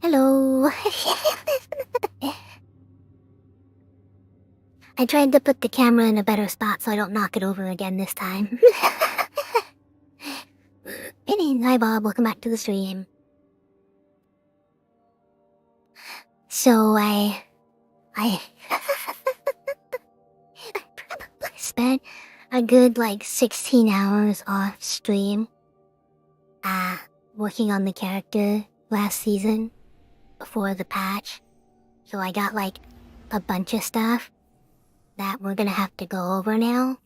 Hello. I tried to put the camera in a better spot so I don't knock it over again this time. Hi Bob, welcome back to the stream. So I probably spent a good 16 hours off stream working on the character last season before the patch. So I got a bunch of stuff that we're gonna have to go over now.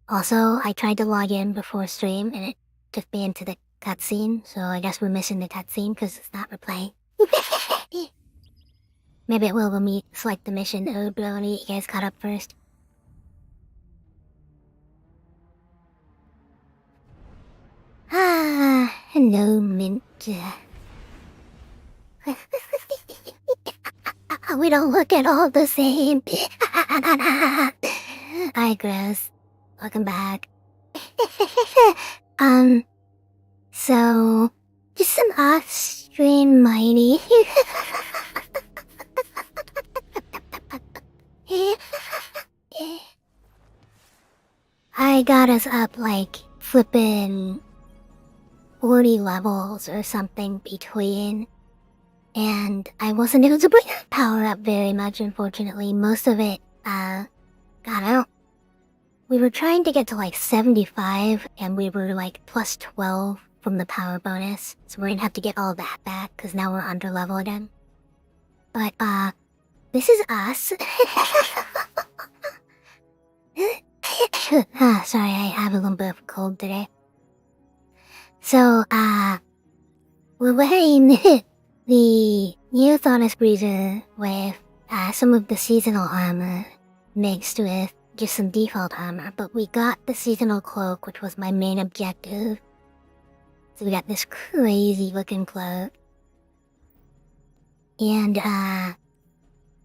Also, I tried to log in before stream and it took me into the cutscene, so I guess we're missing the cutscene because it's not replaying. Maybe it will when we select the mission. Oh, but I want to get you guys caught up first. Hello, Mint. We don't look at all the same. Hi, Gross. Welcome back. So, just some off-stream mighty. I got us up flippin' 40 levels or something between, and I wasn't able to bring that power up very much, unfortunately. Most of it, got out. We were trying to get to 75, and we were plus 12 from the power bonus, so we're gonna have to get all that back, because now we're under level again. But, this is us. Sorry, I have a little bit of a cold today. So, we're wearing the new Thanos Breezer with, some of the seasonal armor mixed with just some default armor, but we got the seasonal cloak, which was my main objective. So we got this crazy looking cloak. And,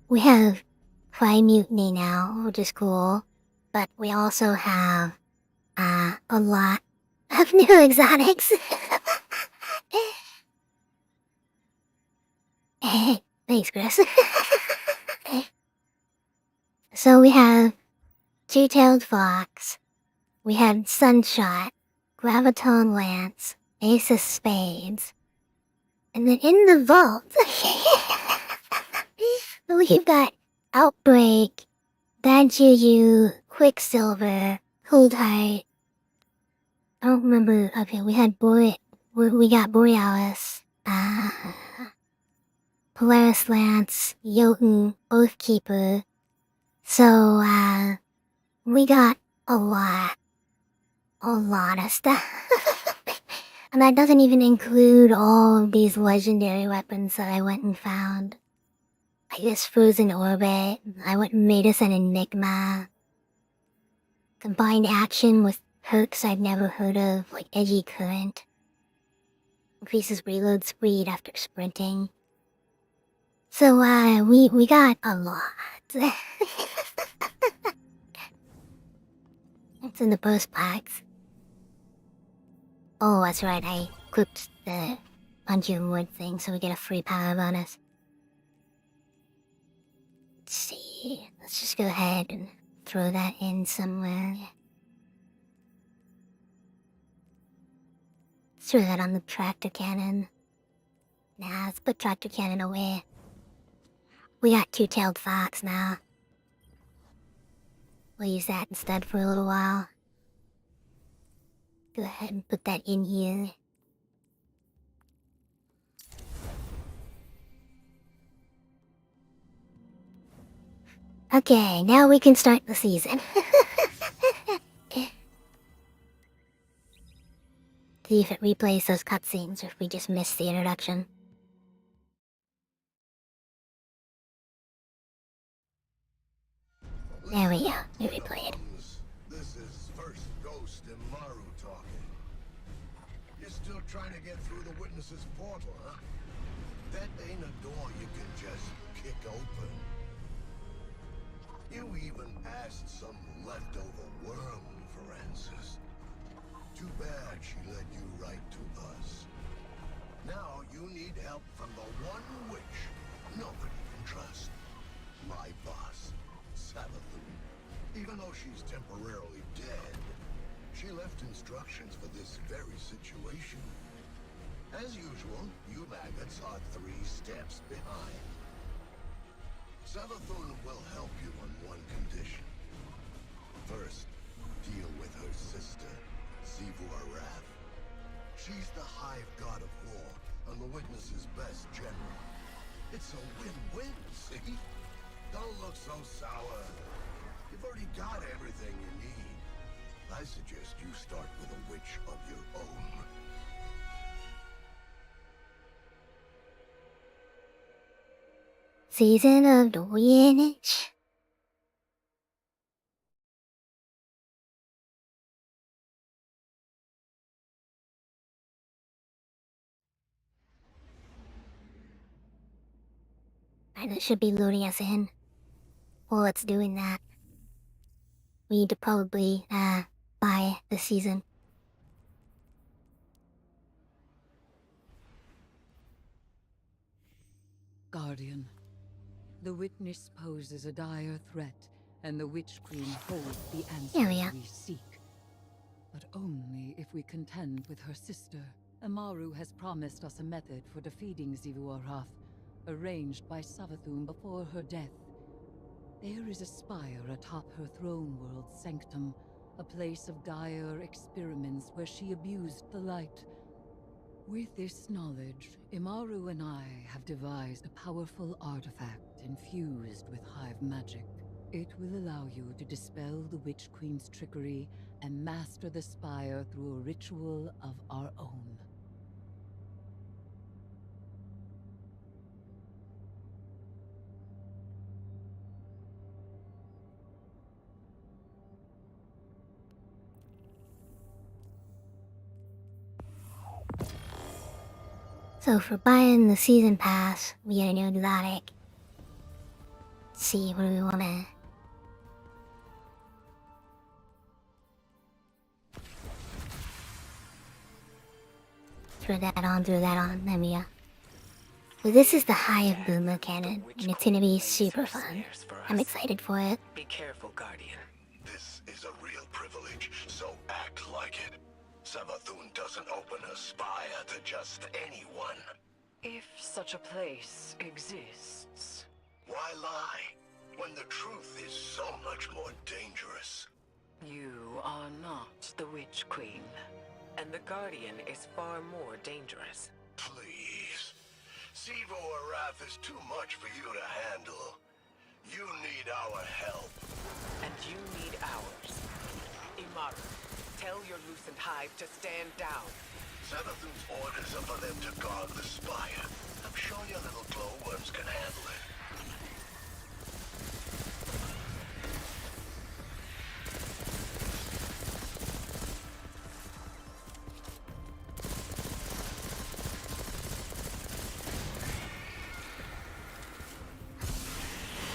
we have Fly Mutiny now, which is cool. But we also have, a lot of new exotics. Hey, thanks, Chris. So we have Two-Tailed Fox, we had Sunshot, Graviton Lance, Ace of Spades, and then in the vault, we've got Outbreak, Bad Juju, Quicksilver, Cold Heart. I don't remember. Okay, we had we got Borealis, Polaris Lance, Jotun, Oathkeeper. So, we got a lot of stuff. And that doesn't even include all of these legendary weapons that I went and found. Like this Frozen Orbit, I went and made us an Enigma. Combined action with perks I've never heard of, like Edgy Current. Increases reload speed after sprinting. So, we got a lot. It's in the post packs. Oh, that's right, I equipped the Punch-and Wood thing so we get a free power bonus. Let's see, let's just go ahead and throw that in somewhere. Let's throw that on the tractor cannon. Nah, let's put tractor cannon away. We got Two-Tailed Fox now. We'll use that instead for a little while. Go ahead and put that in here. Okay, now we can start the season. See if it replays those cutscenes or if we just missed the introduction. There we go, we replayed. This is first Ghost and Maru talking. You're still trying to get through the witness's portal, huh? That ain't a door you can just kick open. You even passed some leftover worm for answers. Too bad she led you right to us. Now you need help from the one witch nobody can trust. My boss, Savathun. Even though she's temporarily dead, she left instructions for this very situation. As usual, you maggots are 3 steps behind. Savathun will help you on one condition. First, deal with her sister, Wrath. She's the hive god of war and the Witness's best general. It's a win-win, see? Don't look so sour. You've already got everything you need. I suggest you start with a witch of your own. Season of the Witch. And it should be loading us in. While it's doing that, we need to probably buy the season. Guardian, the Witness poses a dire threat, and the Witch Queen holds the There we answer are. we seek. But only if we contend with her sister. Amaru has promised us a method for defeating Zivu-Arath, arranged by Savathun before her death. There is a spire atop her throne world's sanctum, a place of dire experiments where she abused the light. With this knowledge, Imaru and I have devised a powerful artifact infused with hive magic. It will allow you to dispel the Witch Queen's trickery and master the spire through a ritual of our own. So for buying the season pass, we gotta know exotic. Let's see, what do we wanna... throw that on, there we go. So this is the Hayo Boomer cannon, and it's gonna be super fun. I'm excited for it. Be careful, Guardian. This is a real privilege, so act like it. Savathun doesn't open a spire to just anyone. If such a place exists. Why lie, when the truth is so much more dangerous? You are not the Witch Queen. And the Guardian is far more dangerous. Please. Zivu-Arath is too much for you to handle. You need our help. And you need ours. Imaru, tell your loosened hive to stand down. Savathun's orders are for them to guard the spire. I'm sure your little glowworms can handle it.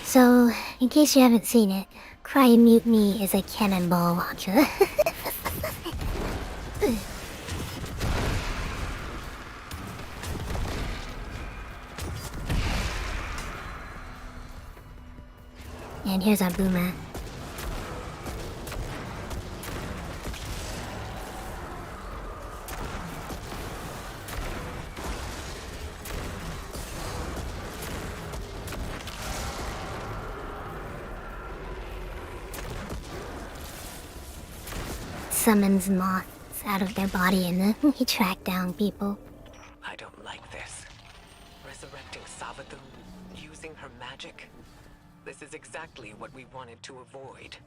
So, in case you haven't seen it, Cry Mutiny is a cannonball launcher. And here's our boomer. Summons moths out of their body and then he track down people. I don't like this. Resurrecting Savathun, using her magic. This is exactly what we wanted to avoid.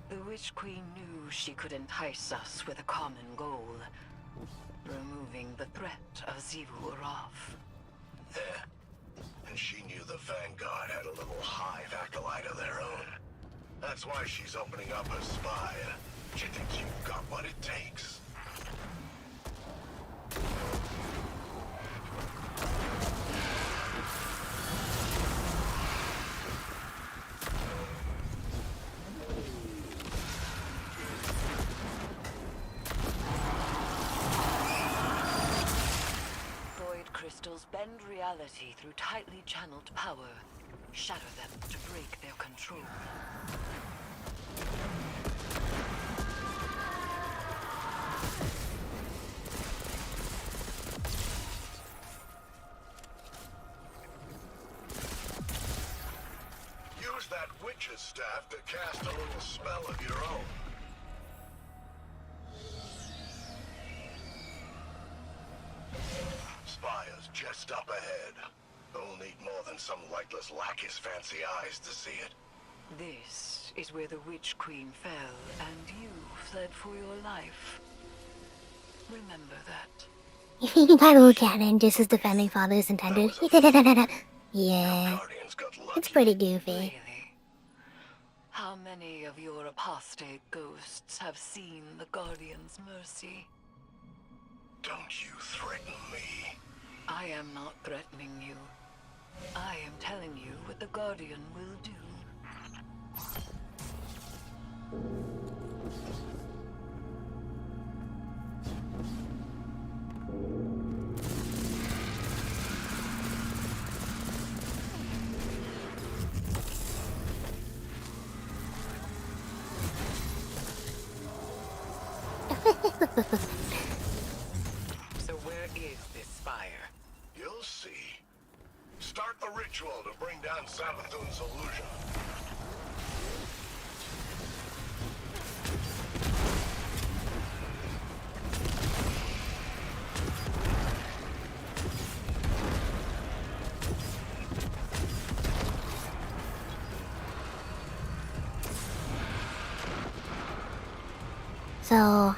The Witch Queen knew she could entice us with a common goal. Removing the threat of Zivu-Arath. Yeah. And she knew the Vanguard had a little hive acolyte of their own. That's why she's opening up her spire. She thinks you've got what it takes. bend reality through tightly channeled power, shatter them to break their control. Use that witch's staff to cast a little spell of your own. Spire's just up ahead. Don't need more than some lightless lackey's fancy eyes to see it. This is where the Witch Queen fell, and you fled for your life. Remember that. My little cannon, just as the founding fathers intended. Yeah, Guardians got lucky. it's pretty goofy. Really? How many of your apostate ghosts have seen the Guardian's mercy? Don't you threaten me. I am not threatening you. I am telling you what the Guardian will do. So where is this spire? You'll see. Start the ritual to bring down Savathun's illusion. So,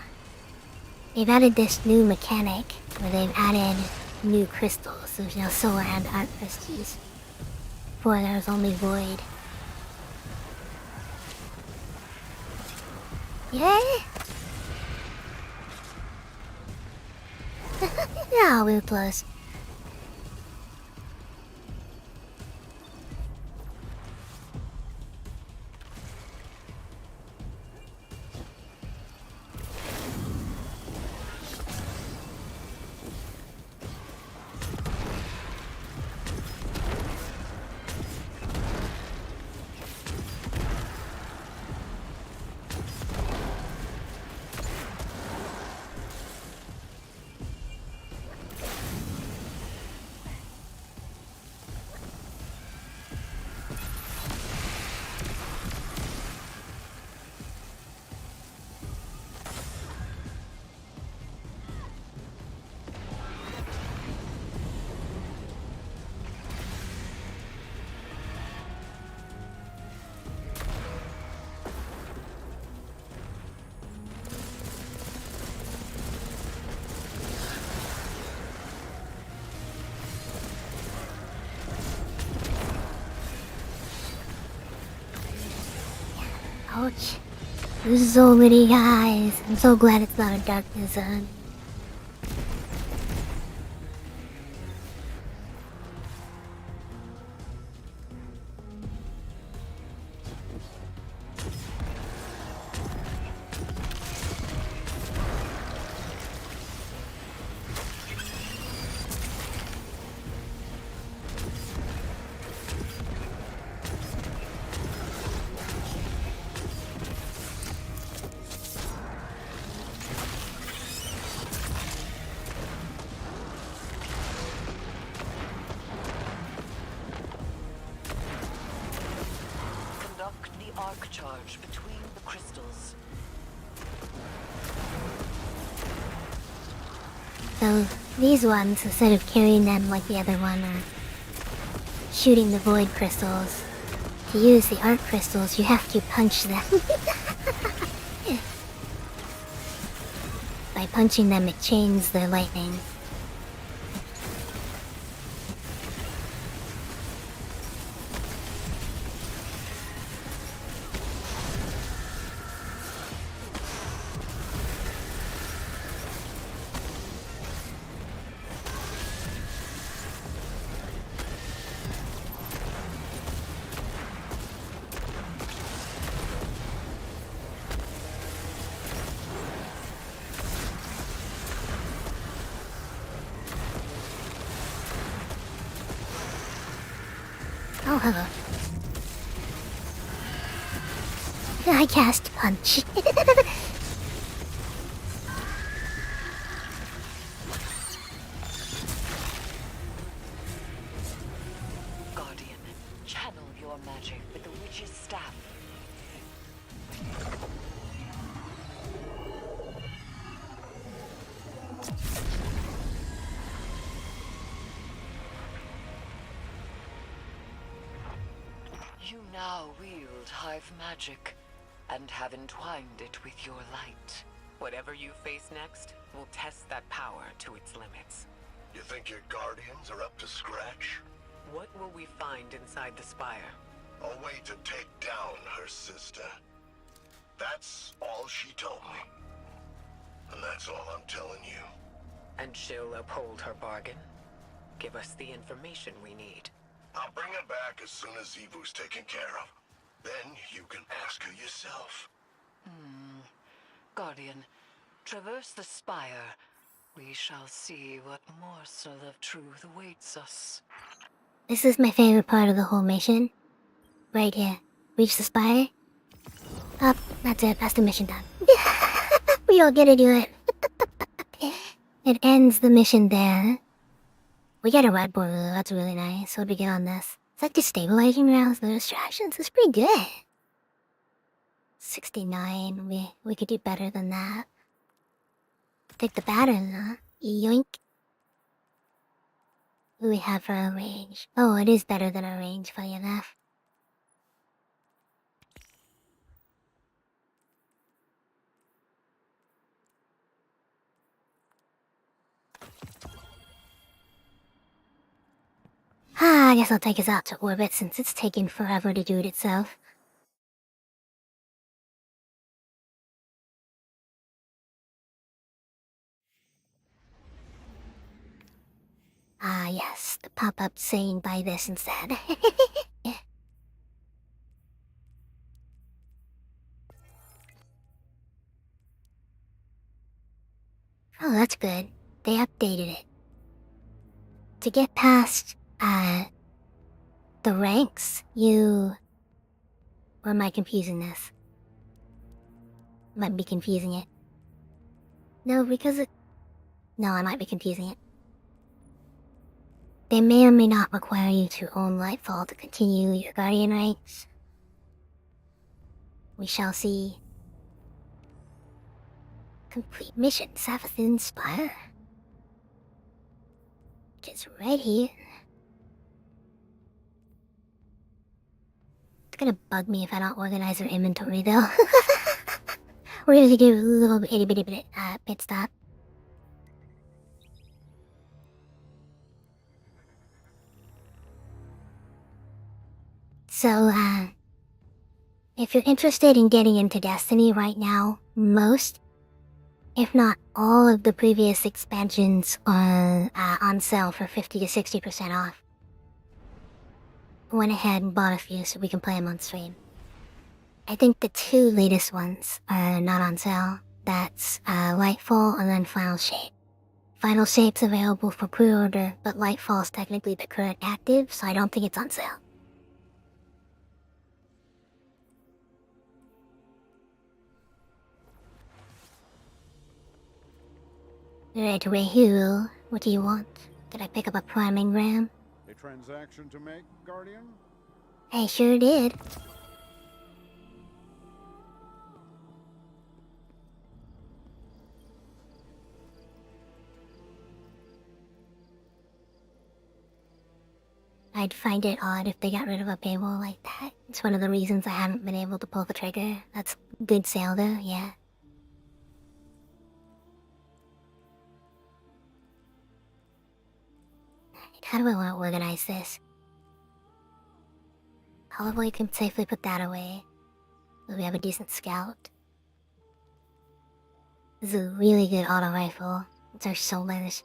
they've added this new mechanic where they've added new crystals. There's now solar and art crystals. Before there was only void. Yay! Yeah, we were close. Ouch. There's so many guys. I'm so glad it's not a darkness zone. Conduct the arc charge between the crystals. So, these ones, instead of carrying them like the other one, are shooting the void crystals. To use the arc crystals, you have to punch them. By punching them, it chains their lightning. hello. I cast punch. Guardian, channel your magic with the witch's staff. You now wield hive magic, and have entwined it with your light. Whatever you face next will test that power to its limits. You think your guardians are up to scratch? What will we find inside the spire? A way to take down her sister. That's all she told me. And that's all I'm telling you. And she'll uphold her bargain? Give us the information we need. I'll bring her back as soon as Evu's taken care of. Then you can ask her yourself. Guardian, traverse the spire. We shall see what morsel of truth awaits us. This is my favorite part of the whole mission. Right here. Reach the spire. Up. That's it. That's the mission done. We all get to do it. It ends the mission there. We get a red boil. That's really nice. What do we get on this? It's like destabilizing rounds, no distractions. It's pretty good. 69. We could do better than that. Take the pattern, huh? Yoink. What do we have for our range? Oh, it is better than our range, funny enough. I guess I'll take us out to orbit since it's taking forever to do it itself. Yes, the pop-up saying buy this instead. Oh, that's good. They updated it. To get past, the ranks, you... Or am I confusing this? Might be confusing it. No, because it... No, I might be confusing it. They may or may not require you to own Lightfall to continue your Guardian ranks. We shall see. Complete mission, Savathun Spire. It's right here. It's gonna bug me if I don't organize our inventory though. We're gonna do a little itty bitty bit pit stop. So, if you're interested in getting into Destiny right now, most, if not all of the previous expansions are on sale for 50 to 60% off. Went ahead and bought a few so we can play them on stream. I think the two latest ones are not on sale. That's Lightfall and then Final Shape. Final Shape's available for pre-order, but Lightfall's technically the current active, so I don't think it's on sale. Right away, Hero. What do you want? Did I pick up a priming ram? A transaction to make, Guardian? I sure did. I'd find it odd if they got rid of a paywall like that. It's one of the reasons I haven't been able to pull the trigger. That's good sale though, yeah. How do I want to organize this? Probably can safely put that away. So we have a decent scout. This is a really good auto rifle. It's our shoulders.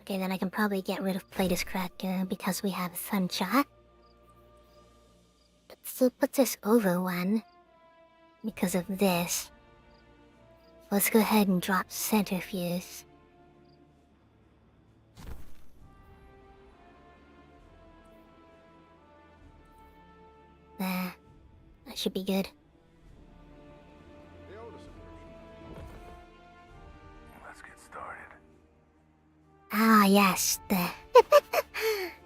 Okay, then I can probably get rid of Platus Cracker because we have Sunshot. But still puts us over one because of this. Let's go ahead and drop Centrifuge. That should be good. The Otis version. Let's get started. Ah, yes,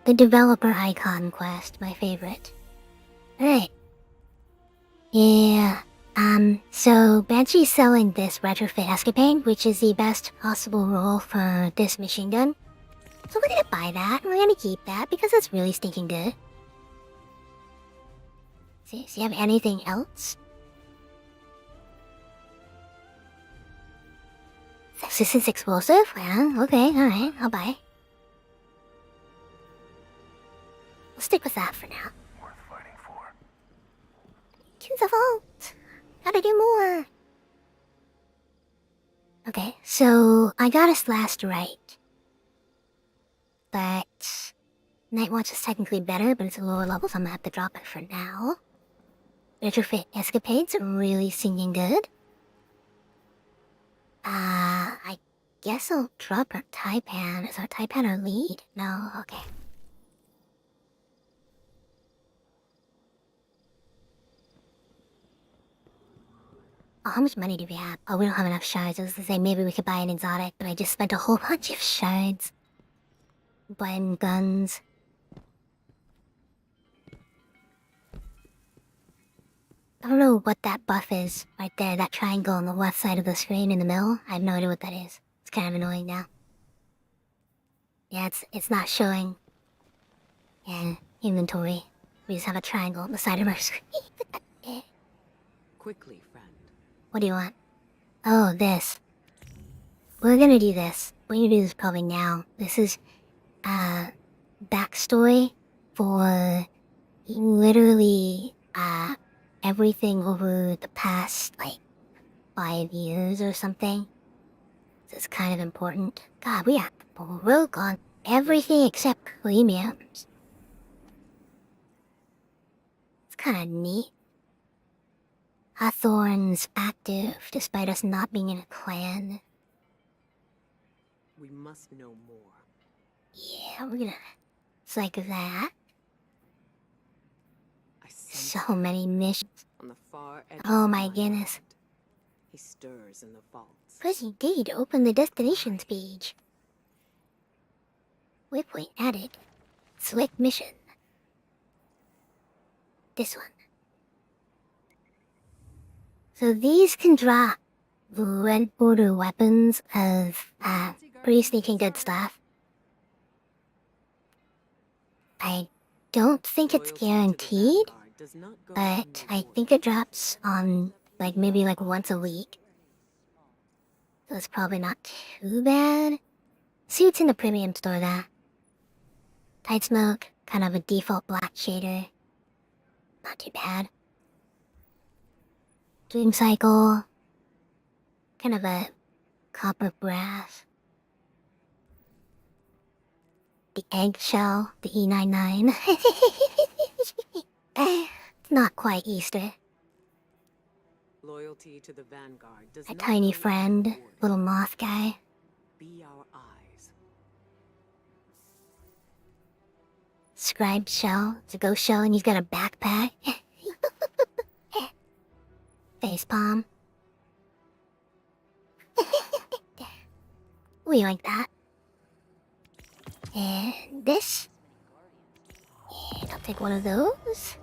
the developer icon quest, my favorite. Alright. Yeah, so Banshee's selling this retrofit escapade, which is the best possible role for this machine gun. So we're gonna buy that, and we're gonna keep that, because it's really stinking good. So you have anything else? This is explosive? Well, okay, alright, I'll buy. We'll stick with that for now. Worth fighting for. To the vault! Gotta do more! Okay, so I got us last right. But Nightwatch is technically better, but it's a lower level, so I'm gonna have to drop it for now. Retrofit Escapades are really singing good. I guess I'll drop our Taipan. Is our Taipan our lead? No, okay. Oh, how much money do we have? Oh, we don't have enough shards. I was gonna say maybe we could buy an exotic, but I just spent a whole bunch of shards. Buying guns. I don't know what that buff is right there, that triangle on the left side of the screen in the middle. I have no idea what that is. It's kind of annoying now. Yeah, it's not showing. Yeah, inventory. We just have a triangle on the side of our screen. Quickly, friend. What do you want? Oh, this. We're gonna do this. We're gonna do this probably now. This is, backstory for literally, everything over the past, like, 5 years or something. So it's kind of important. God, we have broke on everything except premiums. It's kind of neat. Hawthorne's active despite us not being in a clan. We must know more. Yeah, we're gonna psych that. I sense So many missions. on the far edge. Oh of my mind. goodness. He stirs in the vaults. Press D to open the destinations page. Waypoint added. Select mission. This one. So these can drop red border weapons of pretty sneaking good stuff. I don't think it's Loyalty to the guaranteed, Vanguard does not go but I think it drops on maybe once a week. So it's probably not too bad. See what's in the premium store though. Tight smoke, kind of a default black shader. Not too bad. Dream cycle, kind of a copper brass. The eggshell, the E99. It's not quite Easter. Loyalty to the Vanguard does A not tiny go friend, unrewarded. little moth guy. Be our eyes. Scribe shell, it's a ghost shell, and he's got a backpack. Face palm. We like that. And this. And I'll take one of those.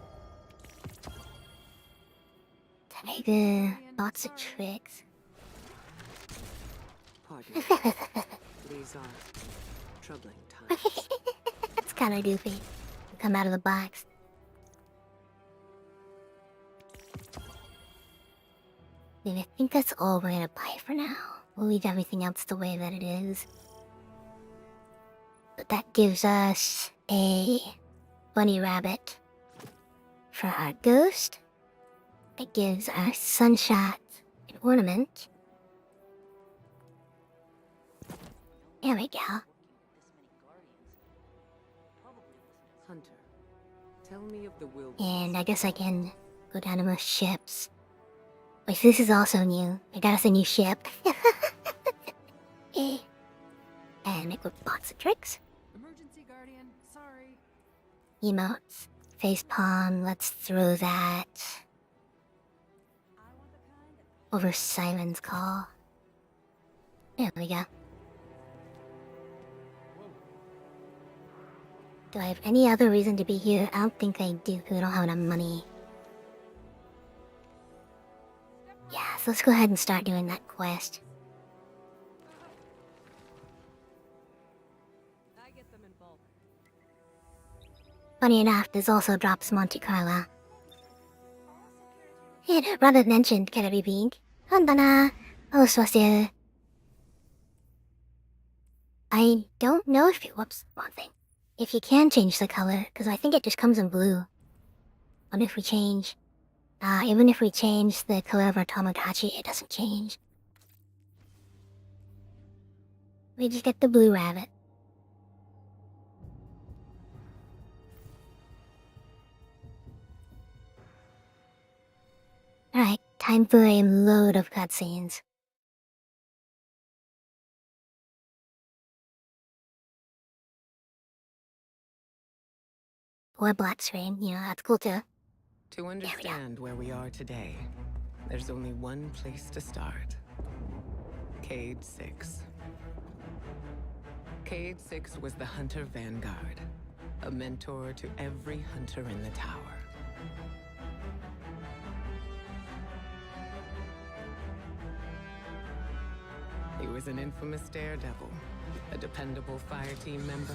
Tiger, lots of tricks. Pardon me. These are troubling times. That's kind of goofy. Come out of the box. And I think that's all we're gonna buy for now. We'll leave everything else the way that it is. But that gives us a bunny rabbit for our ghost. That gives our sunshot an ornament. There we go. Hunter, tell me of the wilderness. And I guess I can go down to most ships. Wait, this is also new. They got us a new ship. And make lots of tricks. Emergency Guardian, sorry. Emotes. Face palm, let's throw that. over Simon's call. There we go. Do I have any other reason to be here? I don't think I do, because I don't have enough money. Yeah, so let's go ahead and start doing that quest. I get them in bulk. Funny enough, this also drops Monte Carlo. Hey, the brother mentioned Karabi Pink. Donna. Oh, swastier. I don't know if you... Whoops, wrong thing. If you can change the color, because I think it just comes in blue. What if we change... even if we change the color of our Tamagotchi, it doesn't change. We just get the blue rabbit. Alright, time for a load of cutscenes. Or black screen, you know, that's cool too. To understand where we are today, there's only one place to start. Cade 6. Cade 6 was the Hunter Vanguard, a mentor to every hunter in the tower. He was an infamous daredevil, a dependable fire team member,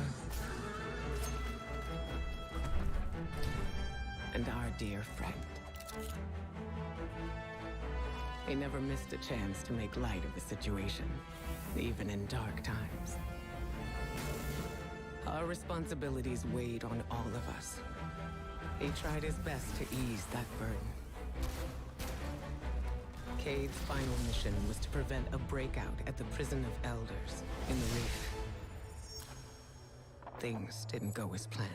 and our dear friend. He never missed a chance to make light of the situation, even in dark times. Our responsibilities weighed on all of us. He tried his best to ease that burden. Cade's final mission was to prevent a breakout at the Prison of Elders in the Reef. Things didn't go as planned.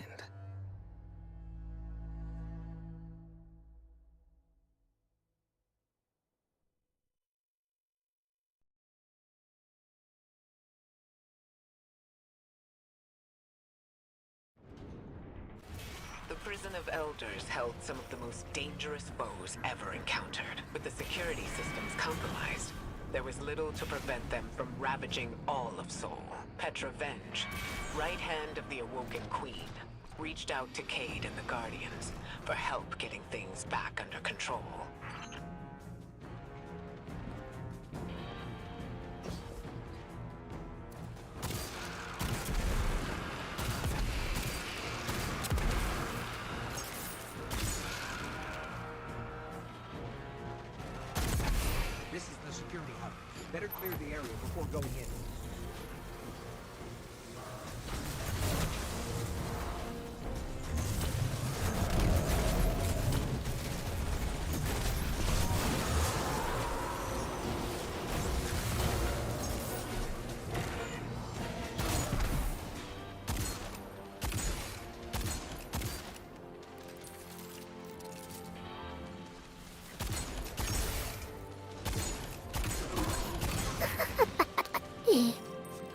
The Prison of Elders held some of the most dangerous foes ever encountered. With the security systems compromised, there was little to prevent them from ravaging all of Seoul. Petra Venge, right hand of the Awoken Queen, reached out to Cade and the Guardians for help getting things back under control. This is the security hub. Better clear the area before going in.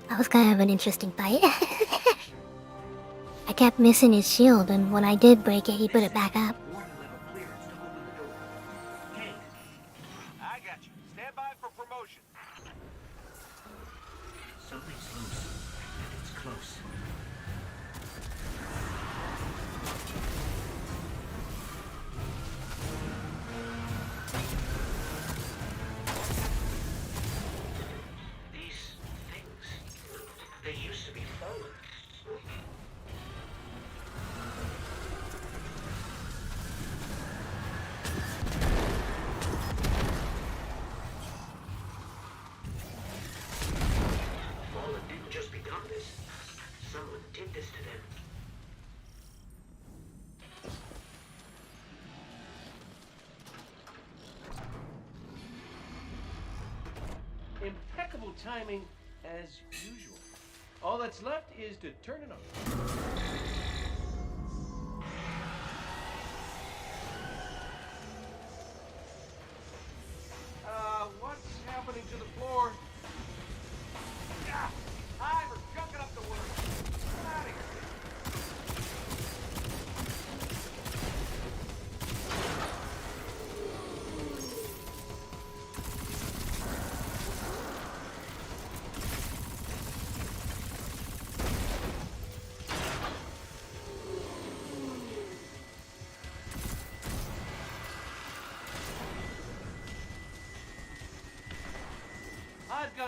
That was kind of an interesting fight. I kept missing his shield, and when I did break it, he put it back up. I got you. Stand by for promotion. Something's loose, and it's close. These things, they used to be fallen. Fallen didn't just become this. Someone did this to them. Impeccable timing, as usual. All that's left is to turn it on. What's happening to the floor? Ah, hi, we're junking up the work. Get out of here.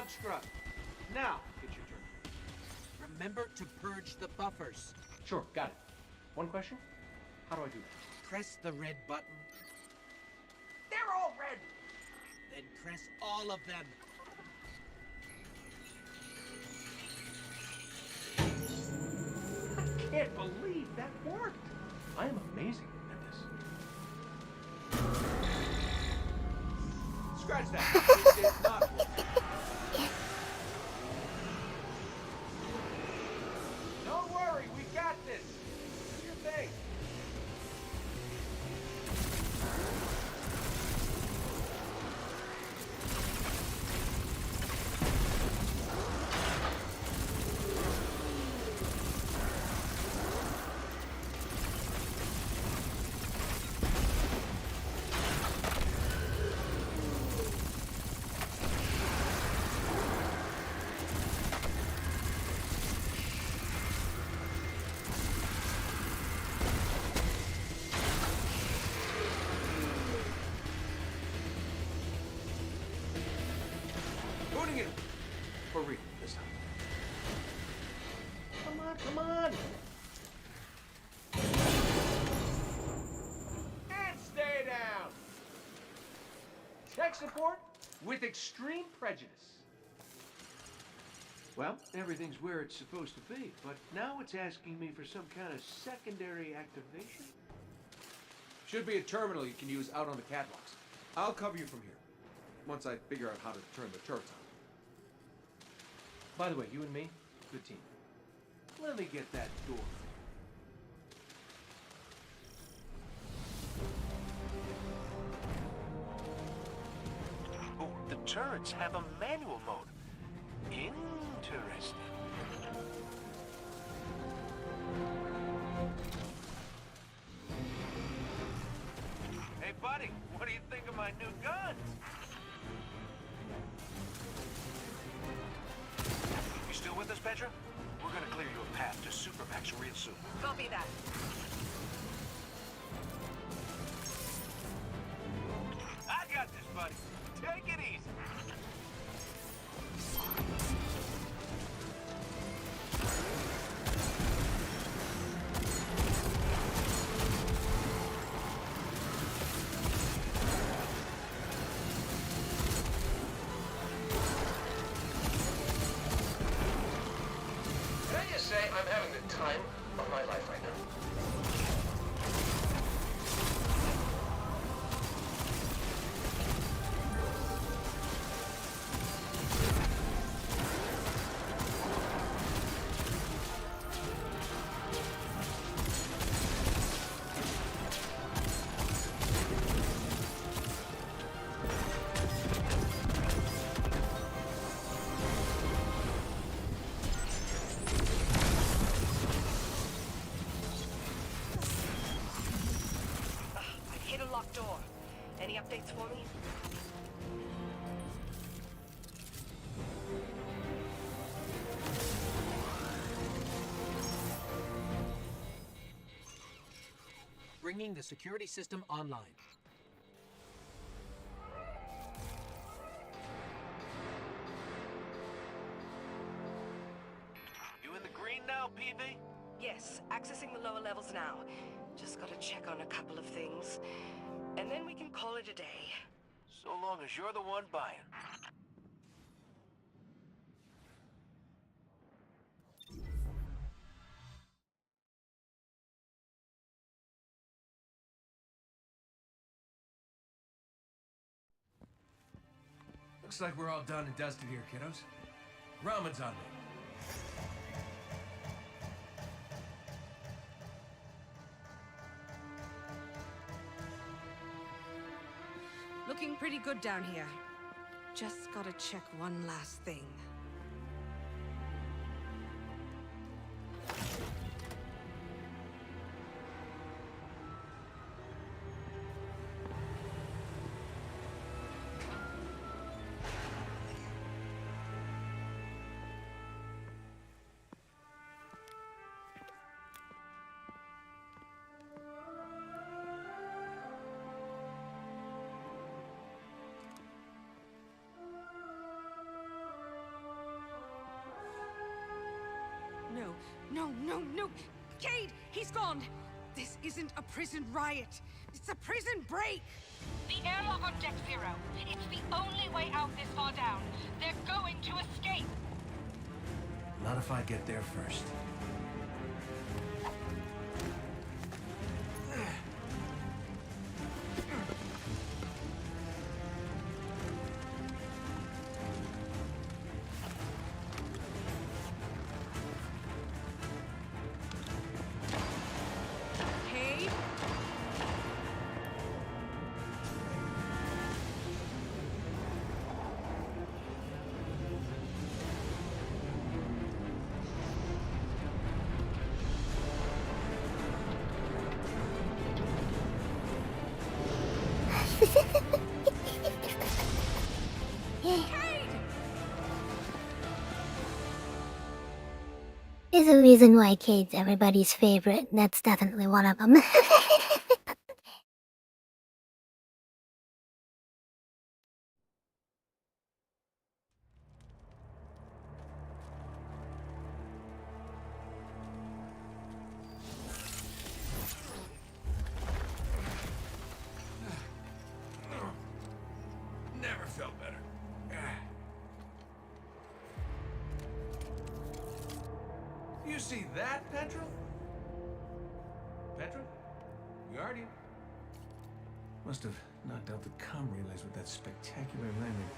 construct. Now, it's your turn. Remember to purge the buffers. Sure, got it. One question? How do I do that? Press the red button, They're all red! then press all of them. I can't believe that worked. I am amazing at this. Scratch that. It did not work. Don't worry, we got this. Do your thing. Booting it. For real this time. Come on, come on. And stay down. Tech support with extreme prejudice. Well, everything's where it's supposed to be, but now it's asking me for some kind of secondary activation. Should be a terminal you can use out on the catwalks. I'll cover you from here, once I figure out how to turn the turrets on. By the way, you and me, good team. Let me get that door. Oh, the turrets have a manual mode. Interesting. Hey, buddy, what do you think of my new guns? You still with us, Petra? We're gonna clear you a path to Supermax real soon. Copy that. I got this, buddy. Take it easy. Can I just say I'm having the time of my life right now? I hit a locked door. Any updates for me? Bringing the security system online. You in the green now, PV? Yes, accessing the lower levels now. Just gotta check on a couple of things. And then we can call it a day. So long as you're the one buying. Looks like we're all done and dusted here, kiddos. Ramen's on me. Looking pretty good down here. Just gotta check one last thing. No, no, no! Cade! He's gone! This isn't a prison riot. It's a prison break! The airlock on Deck Zero. It's the only way out this far down. They're going to escape. Not if I get there first. Cade? There's a reason why Cade's everybody's favorite, and that's definitely one of them. Never felt better. You see that, Petra? Petra? Guardian? Must have knocked out the comm relays with that spectacular landing.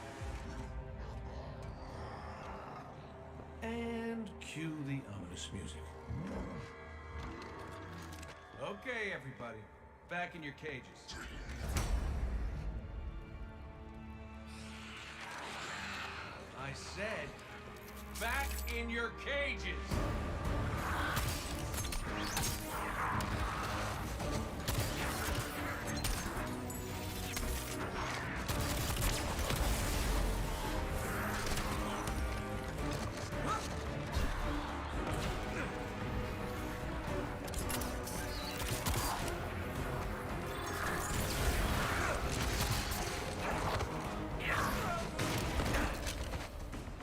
And cue the ominous music. Okay, everybody. Back in your cages. I said, back in your cages!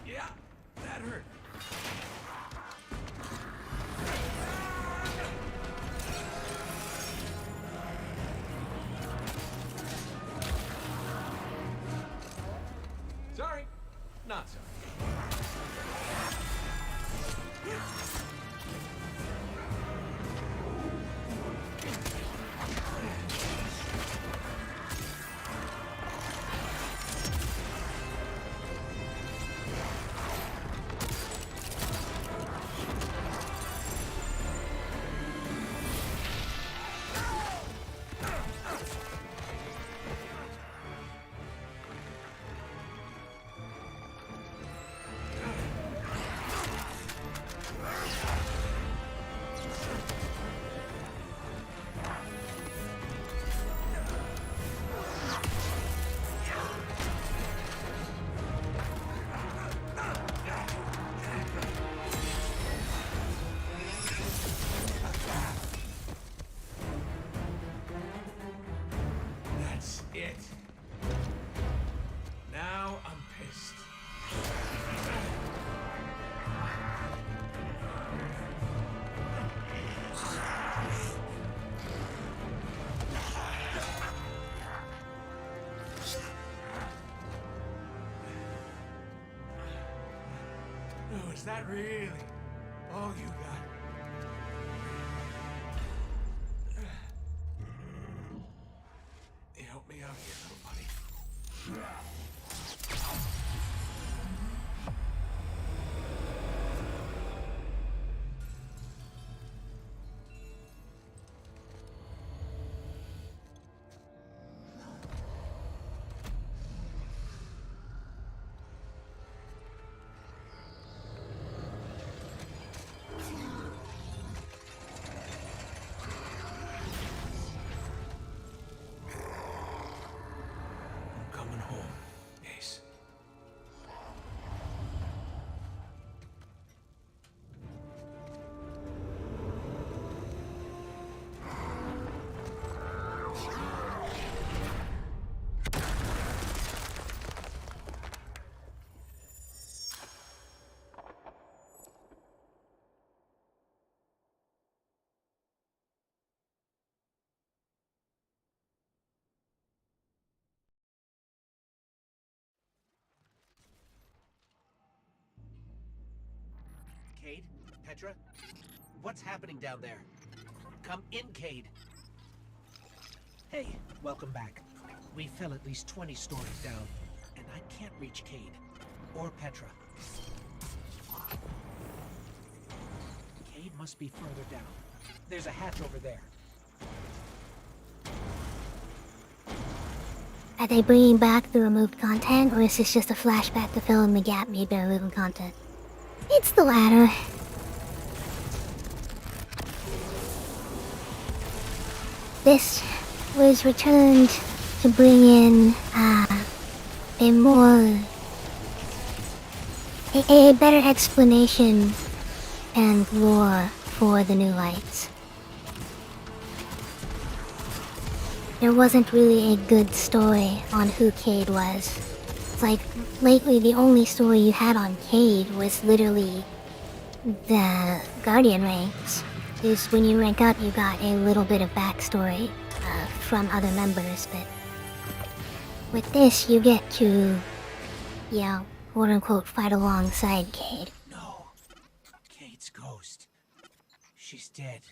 Yeah, that hurt. Sorry, not sorry. That's it. Now I'm pissed. Oh, is that really all you got? Help me out here, little buddy. I'm coming home. Cade? Petra? What's happening down there? Come in, Cade. Hey, welcome back. We fell at least 20 stories down, and I can't reach Cade or Petra. Cade must be further down. There's a hatch over there. Are they bringing back the removed content, or is this just a flashback to fill in the gap made by removing content? It's the latter. This was returned to bring in a more... a better explanation and lore for the New Lights. There wasn't really a good story on who Cade was. It's like, lately the only story you had on Cade was literally the Guardian ranks. Is when you rank up you got a little bit of backstory from other members, but with this you get to, you know, quote unquote fight alongside Cade. No. Cade's ghost. She's dead.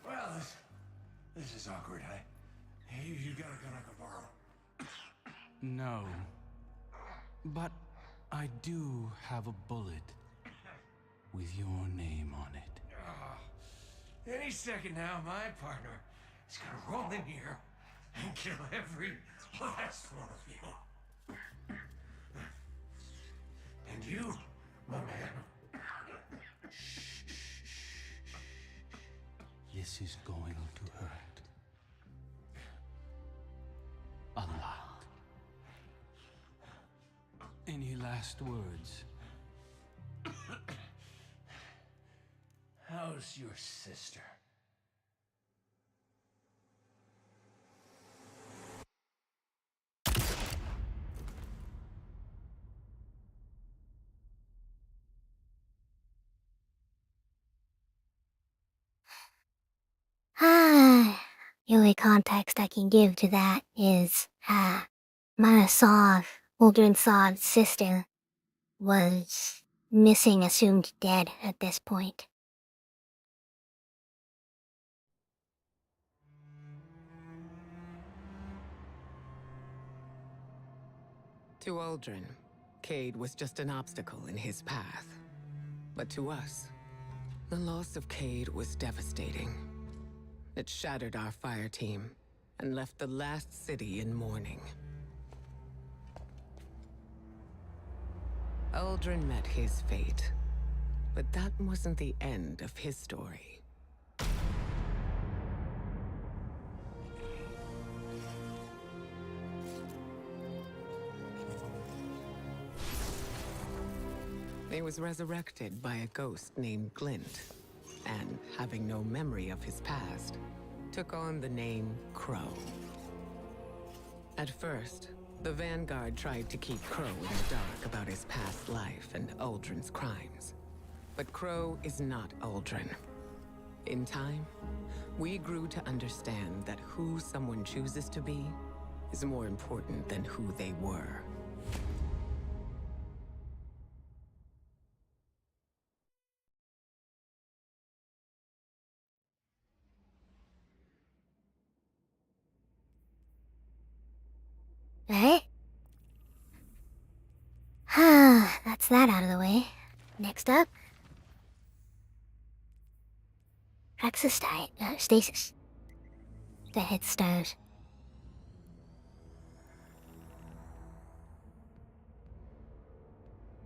Well, this is awkward. You got a gun I can borrow? No. But I do have a bullet with your name on it. Any second now, my partner is gonna roll in here and kill every last one of you. And you, my man. This is going to hurt. A lot. Any last words? How's your sister? The only context I can give to that is, Marasov, Uldren Sov's sister, was missing, assumed dead at this point. To Uldren, Cade was just an obstacle in his path. But to us, the loss of Cade was devastating. It shattered our fire team and left the last city in mourning. Uldren met his fate, but that wasn't the end of his story. He was resurrected by a ghost named Glint, and, having no memory of his past, took on the name Crow. At first, the Vanguard tried to keep Crow in the dark about his past life and Uldren's crimes. But Crow is not Uldren. In time, we grew to understand that who someone chooses to be is more important than who they were. Right? That's that out of the way. Next up, stasis. The head stars.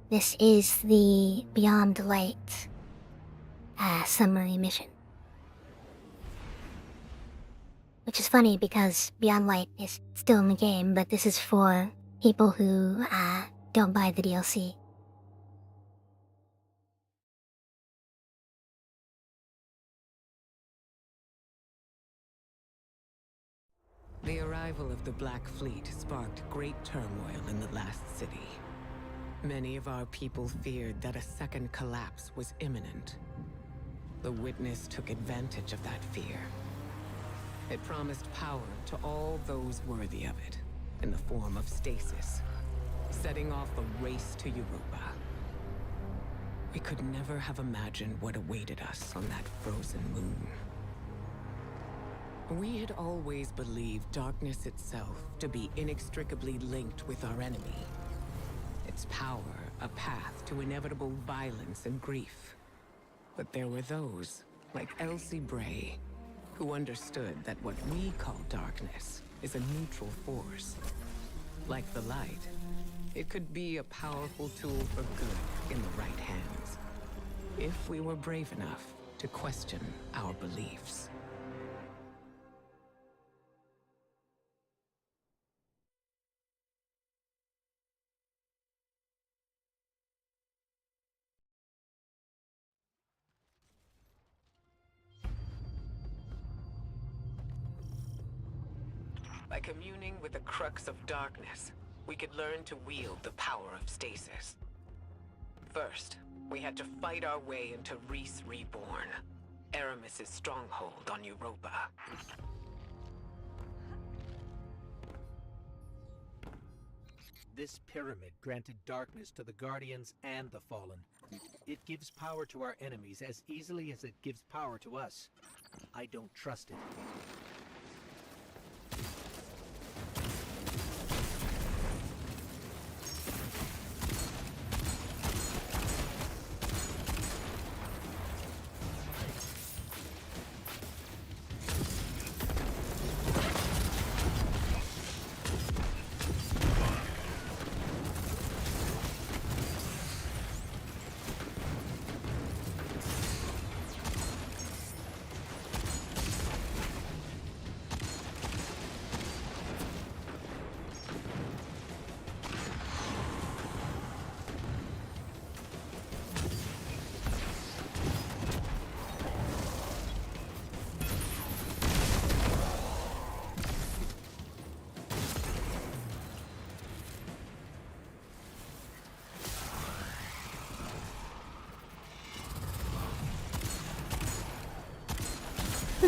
This is the Beyond Light summary mission. Which is funny because Beyond Light is still in the game, but this is for people who don't buy the DLC. The arrival of the Black Fleet sparked great turmoil in the last city. Many of our people feared that a second collapse was imminent. The Witness took advantage of that fear. It promised power to all those worthy of it, in the form of stasis, setting off a race to Europa. We could never have imagined what awaited us on that frozen moon. We had always believed darkness itself to be inextricably linked with our enemy. Its power a path to inevitable violence and grief. But there were those, like Elsie Bray, who understood that what we call darkness is a neutral force. Like the light, it could be a powerful tool for good in the right hands, if we were brave enough to question our beliefs. By communing with the crux of darkness, we could learn to wield the power of stasis. First, we had to fight our way into Reese Reborn, Aramis's stronghold on Europa. This pyramid granted darkness to the Guardians and the Fallen. It gives power to our enemies as easily as it gives power to us. I don't trust it.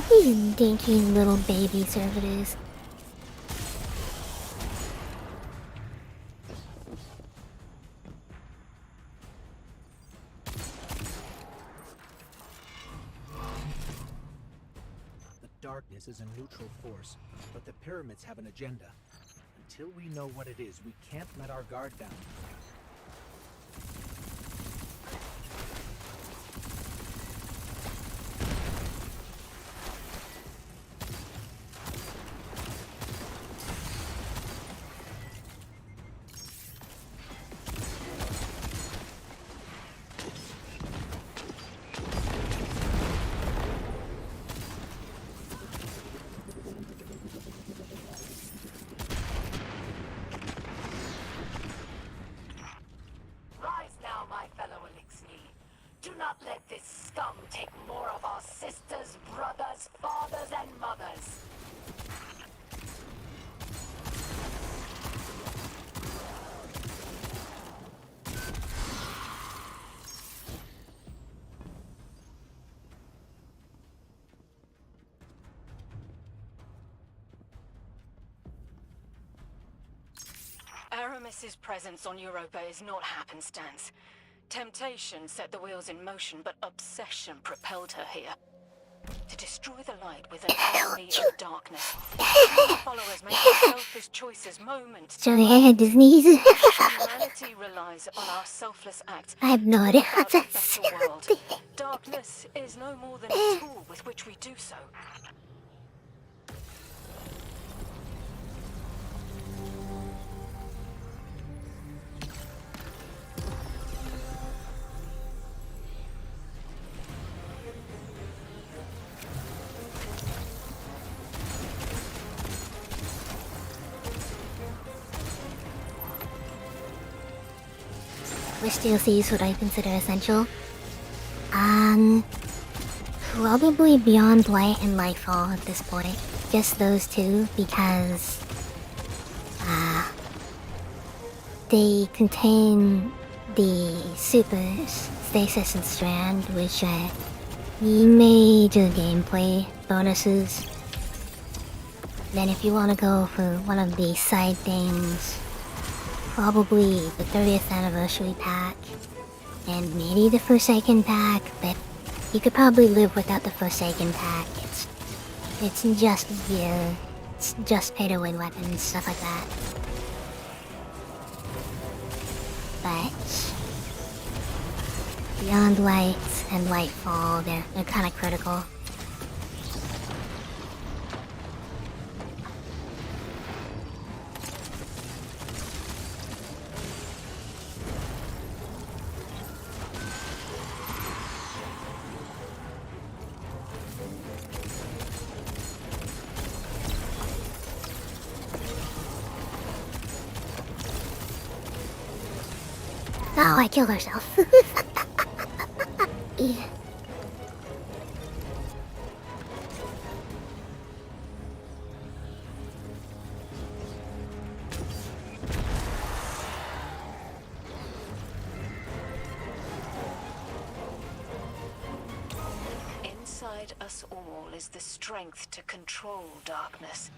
These dinky little baby servitors. The darkness is a neutral force, but the pyramids have an agenda. Until we know what it is, we can't let our guard down. Aramis's presence on Europa is not happenstance. Temptation set the wheels in motion, but obsession propelled her here. To destroy the light with an army of darkness. Her followers make selfish choices moment. So they had disease. Humanity relies on our selfless acts. I have no idea how about a that's better world. Darkness is no more than a tool with which we do so. which DLCs would I consider essential? Probably Beyond Light and Lightfall at this point. Just those two because they contain the supers, Stasis and Strand, which are major gameplay bonuses. Then if you want to go for one of the side things, probably the 30th anniversary pack, and maybe the Forsaken pack, but you could probably live without the Forsaken pack. It's just gear, it's just pay to win weapons, stuff like that. But Beyond Light and Lightfall, they're kind of critical. Oh, I killed herself. Yeah. Inside us all is the strength to control darkness.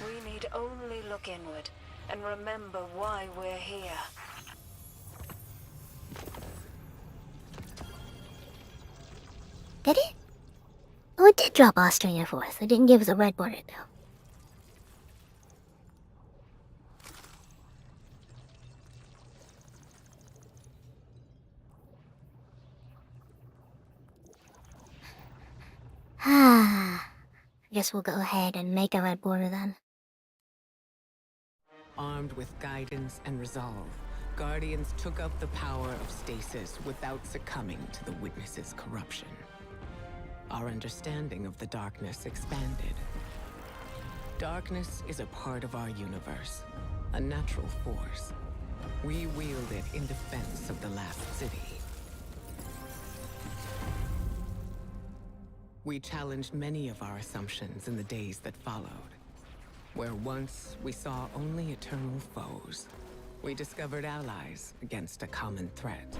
We need only look inward and remember why we're here. Did it? Oh, it did drop Austrian Force. It didn't give us a red border, though. Ah, guess we'll go ahead and make a red border then. Armed with guidance and resolve, Guardians took up the power of Stasis without succumbing to the Witness's corruption. Our understanding of the darkness expanded. Darkness is a part of our universe, a natural force. We wield it in defense of the last city. We challenged many of our assumptions in the days that followed. Where once we saw only eternal foes, we discovered allies against a common threat.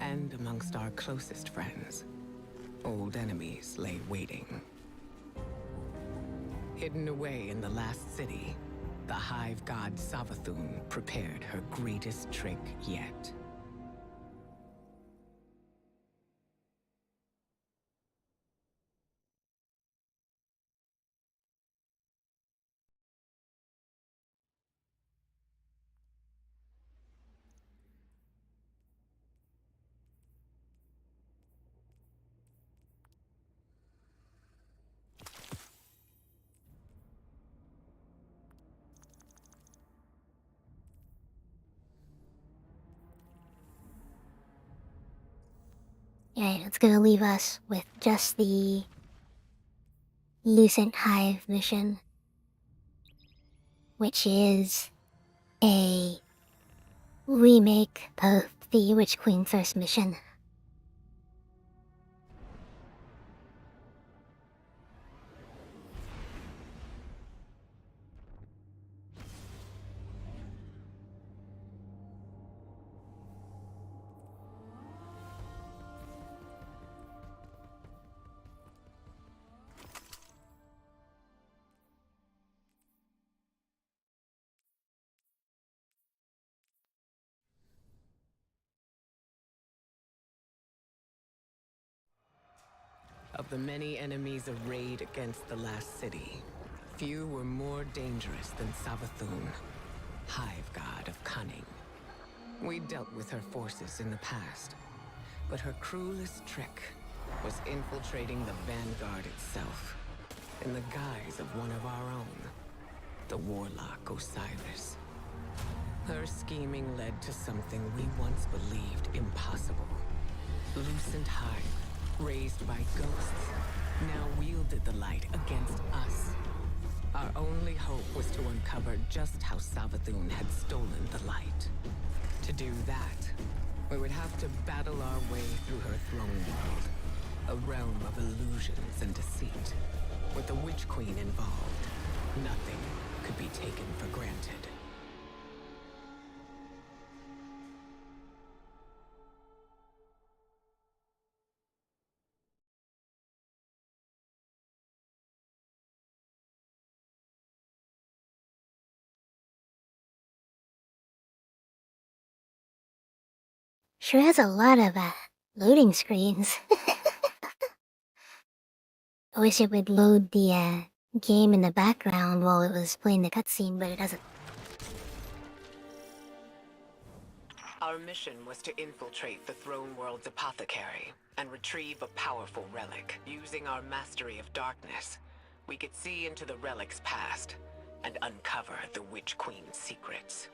And amongst our closest friends, old enemies lay waiting. Hidden away in the last city, the Hive god Savathun prepared her greatest trick yet. Alright, it's gonna leave us with just the Lucent Hive mission, which is a remake of the Witch Queen first mission. Of the many enemies arrayed against the last city, few were more dangerous than Savathun, Hive god of cunning. We dealt with her forces in the past, but her cruelest trick was infiltrating the Vanguard itself, in the guise of one of our own, the Warlock Osiris. Her scheming led to something we once believed impossible. Lucent Hive, raised by ghosts, now wielded the light against us. Our only hope was to uncover just how Savathun had stolen the light. To do that, we would have to battle our way through her throne world. A realm of illusions and deceit. With the Witch Queen involved, nothing could be taken for granted. Sure has a lot of loading screens. I wish it would load the game in the background while it was playing the cutscene, but it doesn't. Our mission was to infiltrate the Throne World's apothecary and retrieve a powerful relic. Using our mastery of darkness, we could see into the relic's past and uncover the Witch Queen's secrets.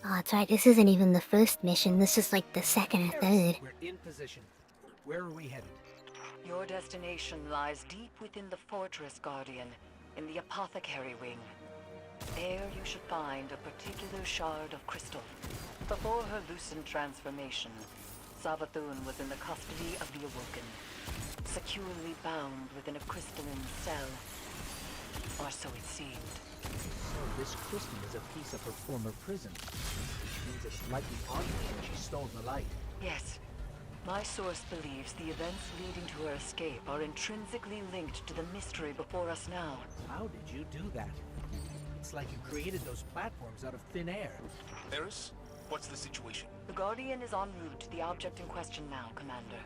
Oh, that's right, this isn't even the first mission, this is like the second or third. We're in position. Where are we headed? Your destination lies deep within the fortress, Guardian, in the apothecary wing. There you should find a particular shard of crystal. Before her lucent transformation, Savathun was in the custody of the Awoken, securely bound within a crystalline cell. Or so it seemed. So this crystal is a piece of her former prison, which means it's likely on her when she stole the light. Yes. My source believes the events leading to her escape are intrinsically linked to the mystery before us now. How did you do that? It's like you created those platforms out of thin air. Eris, what's the situation? The Guardian is en route to the object in question now, Commander.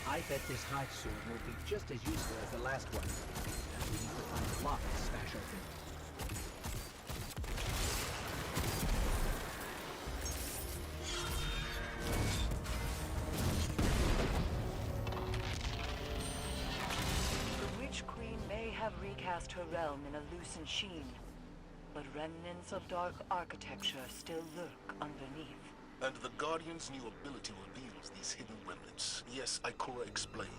I bet this hive sword will be just as useful as the last one. We need to find a lock to smash open. The Witch Queen may have recast her realm in a lucent sheen, but remnants of dark architecture still lurk underneath. And the Guardian's new ability reveals these hidden remnants. Yes, Ikora explained.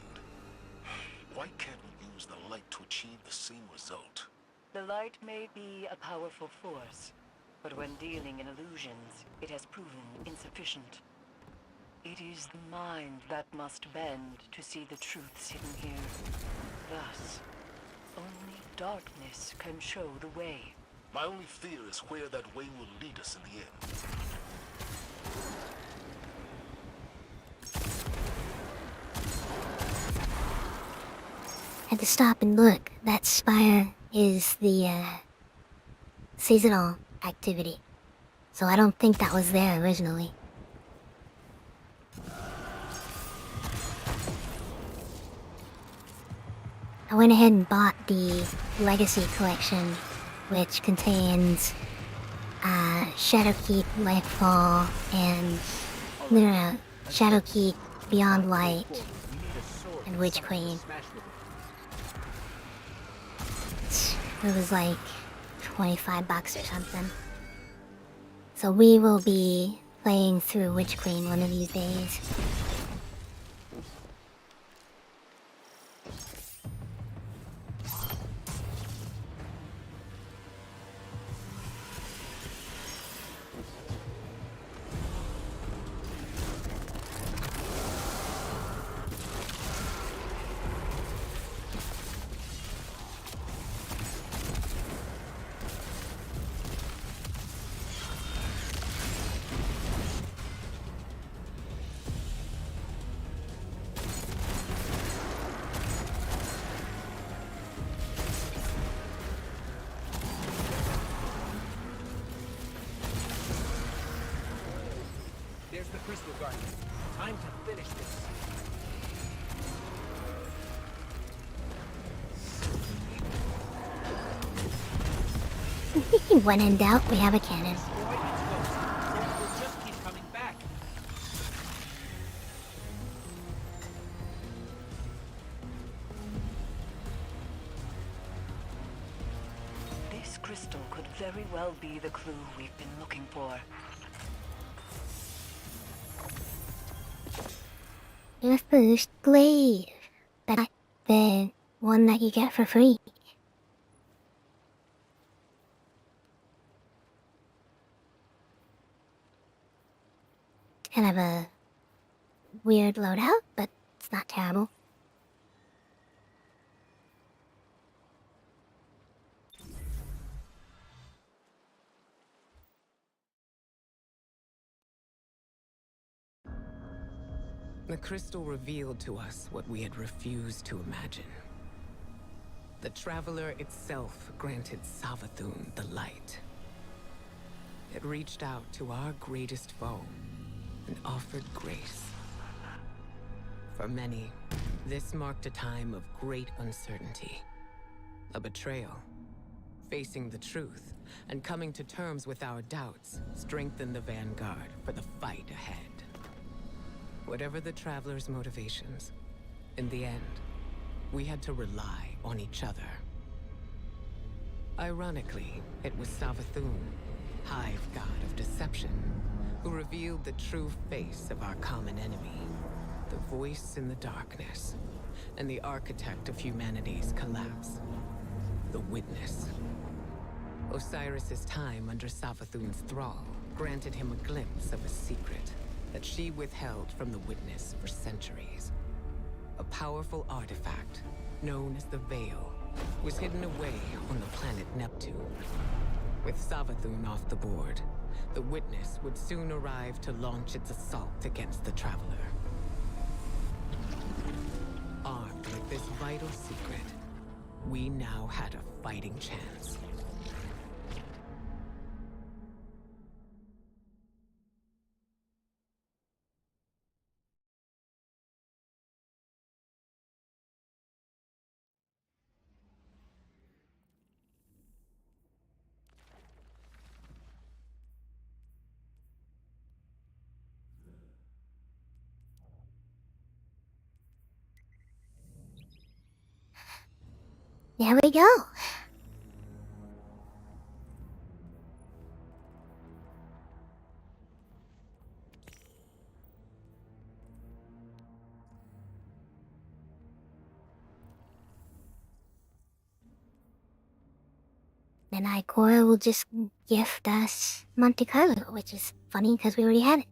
Why can't we use the light to achieve the same result? The light may be a powerful force, but when dealing in illusions, it has proven insufficient. It is the mind that must bend to see the truths hidden here. Thus, only darkness can show the way. My only fear is where that way will lead us in the end. Had to stop and look. That spire is the seasonal activity. So I don't think that was there originally. I went ahead and bought the Legacy Collection, which contains Shadowkeep, Lightfall, and no, Shadowkeep, Beyond Light, and Witch Queen. It was like $25 or something. So we will be playing through Witch Queen one of these days. There's the Crystal Guardian. Time to finish this. When in doubt, we have a cannon. Destroy its ghost, or it will just keep coming back. This crystal could very well be the clue we've been looking for. Your first glaive. That's the one that you get for free. Kind of a weird loadout, but it's not terrible. The crystal revealed to us what we had refused to imagine. The Traveler itself granted Savathun the light. It reached out to our greatest foe and offered grace. For many, this marked a time of great uncertainty. A betrayal. Facing the truth and coming to terms with our doubts strengthened the vanguard for the fight ahead. Whatever the Traveler's motivations, in the end, we had to rely on each other. Ironically, it was Savathun, hive god of deception, who revealed the true face of our common enemy, the voice in the darkness, and the architect of humanity's collapse, the Witness. Osiris's time under Savathun's thrall granted him a glimpse of a secret that she withheld from the Witness for centuries. A powerful artifact, known as the Veil, was hidden away on the planet Neptune. With Savathun off the board, the Witness would soon arrive to launch its assault against the Traveler. Armed with this vital secret, we now had a fighting chance. There we go. Then Ikora will just gift us Monte Carlo, which is funny because we already had it.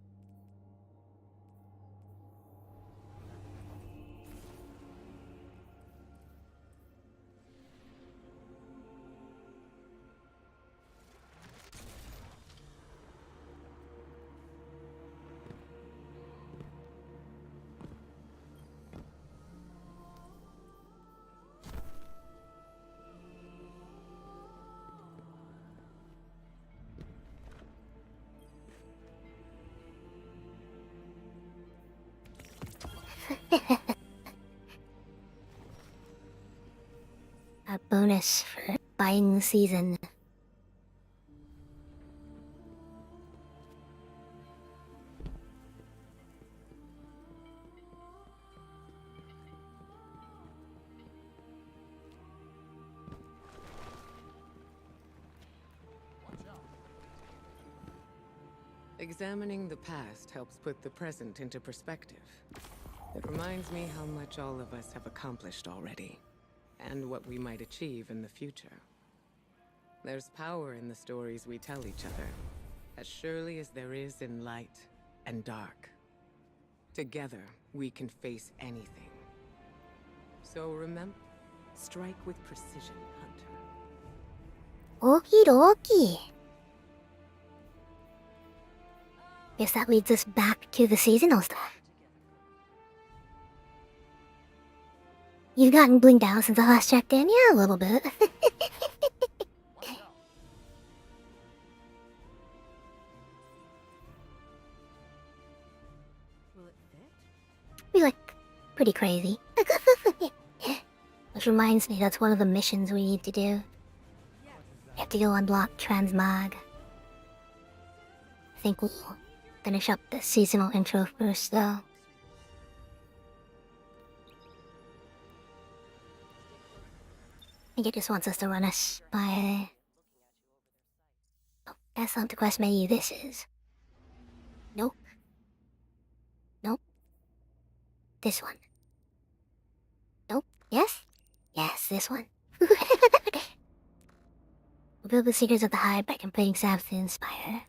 A bonus for buying season. Examining the past helps put the present into perspective. It reminds me how much all of us have accomplished already, and what we might achieve in the future. There's power in the stories we tell each other, as surely as there is in light and dark. Together, we can face anything. So remember, strike with precision, Hunter. Okie dokie. Guess that leads us back to the seasonal stuff. You've gotten blinked out since I last checked in, yeah, a little bit. We look pretty crazy. Which reminds me, that's one of the missions we need to do. We have to go unblock transmog. I think we'll finish up the seasonal intro first, though. I think it just wants us to run us by. Oh, that's not the quest menu. This is. Nope. Nope. This one. Nope. Yes? Yes, this one. We'll build the secrets of the hive by completing salves to inspire.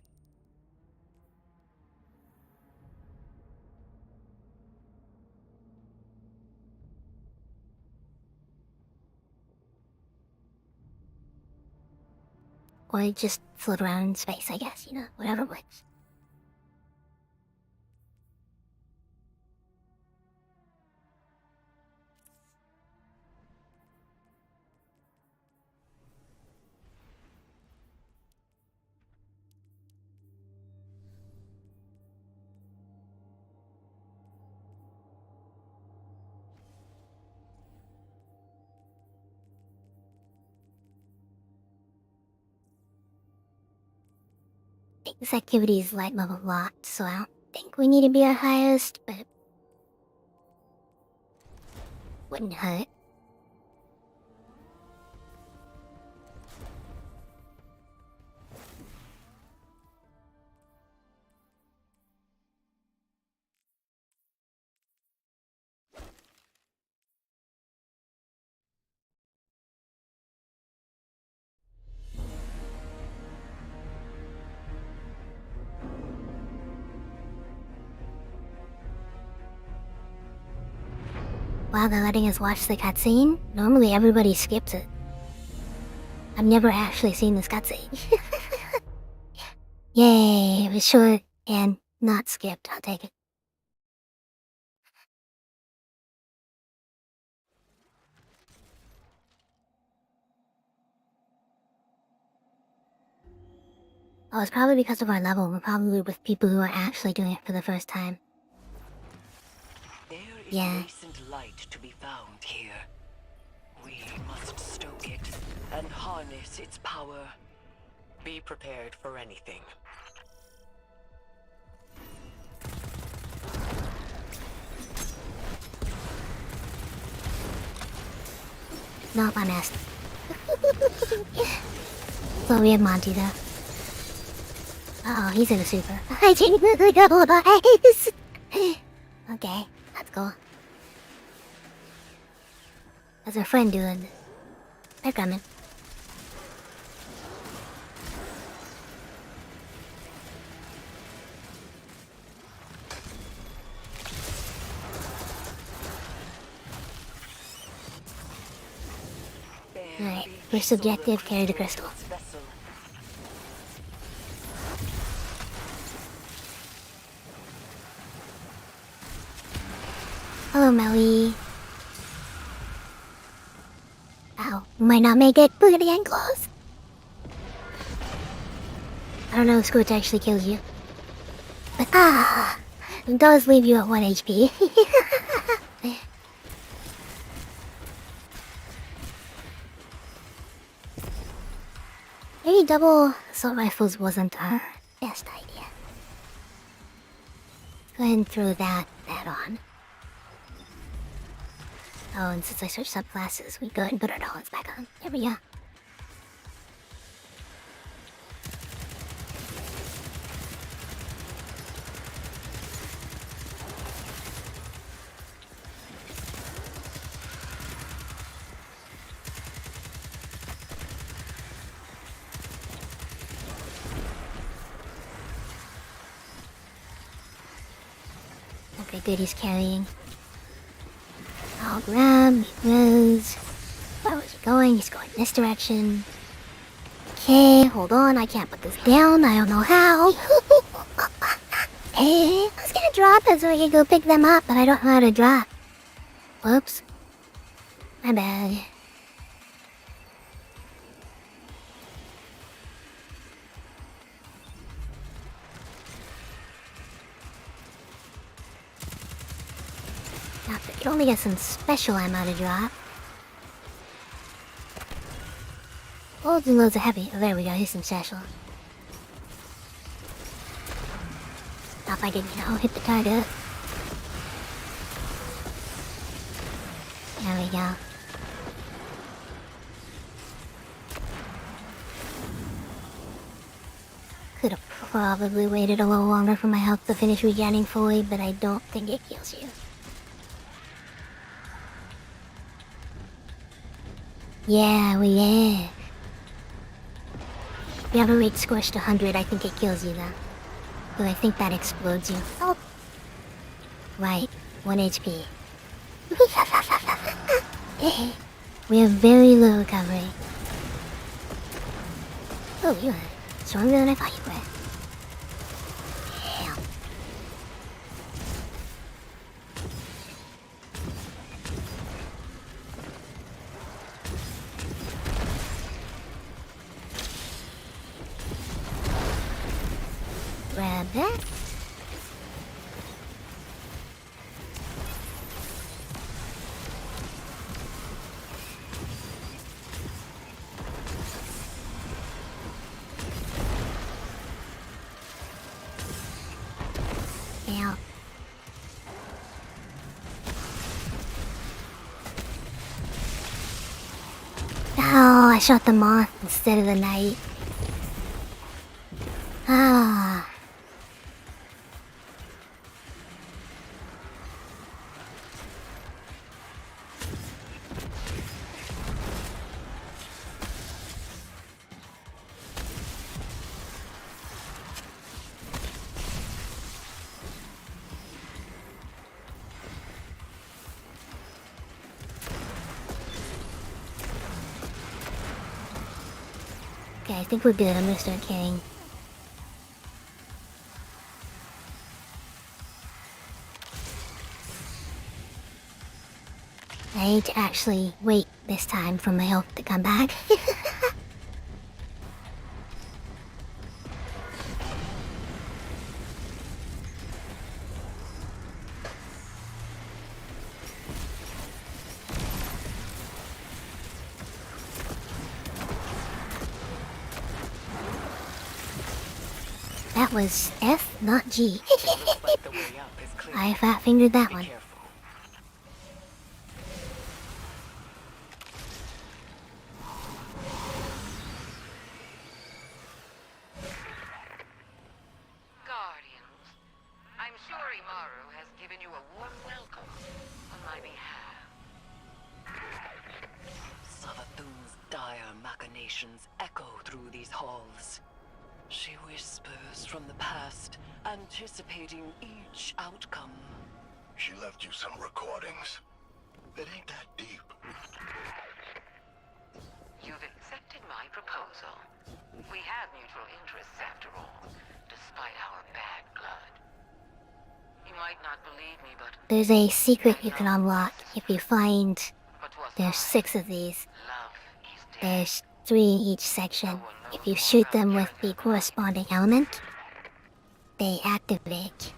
Or just float around in space, I guess, you know, whatever works. This activity is light level locked, so I don't think we need to be our highest, but wouldn't hurt. Wow, they're letting us watch the cutscene? Normally everybody skips it. I've never actually seen this cutscene. Yay, it was short and not skipped. I'll take it. Oh, it's probably because of our level. We're probably with people who are actually doing it for the first time. There is Yeah. nascent light to be found here. We must stoke it and harness its power. Be prepared for anything. Not my master. So we have Monty though. Uh oh, he's in a super. I didn't really double eyes. Okay, that's cool. How's our friend doing? They're coming. Alright, first objective, carry the crystal. Hello, Melly. Ow, might not make it. Look at the close. I don't know if Scorch actually kills you. But it does leave you at 1 HP. Maybe double assault rifles wasn't our best idea. Go ahead and throw that on. Oh, and since I switched subclasses, we go ahead and put our dollars back on. There we go. Okay, good, he's carrying. I'll grab, he goes. Where was he going? He's going this direction. Okay, hold on, I can't put this down, I don't know how. Hey, I was gonna drop it so I could go pick them up, but I don't know how to drop. Whoops. My bad. You can only get some special ammo to drop. Loads and loads of heavy. Oh, there we go. Here's some special. If I didn't, hit the target. There we go. Could have probably waited a little longer for my health to finish regenerating fully, but I don't think it kills you. Yeah, yeah. If you ever reach squished 100, I think it kills you though. But I think that explodes you. Oh! Right, 1 HP. We have very low recovery. Oh, you are stronger than I thought you were. Damn. Grab that. Ow. Oh, I shot the moth instead of the knight. Ah. Okay, I think we're good. I'm gonna start carrying. I need to actually wait this time for my health to come back. That was F, not G. I fat fingered that one. Guardians, I'm sure Imaru has given you a warm welcome on my behalf. Savathun's dire machinations echo through these halls. She whispers from the past, anticipating each outcome. She left you some recordings. It ain't that deep. You've accepted my proposal. We have mutual interests after all, despite our bad blood. You might not believe me, but There's a secret you can unlock if you find... There's 6 of these. There's 3 in each section. If you shoot them with the corresponding element, they activate.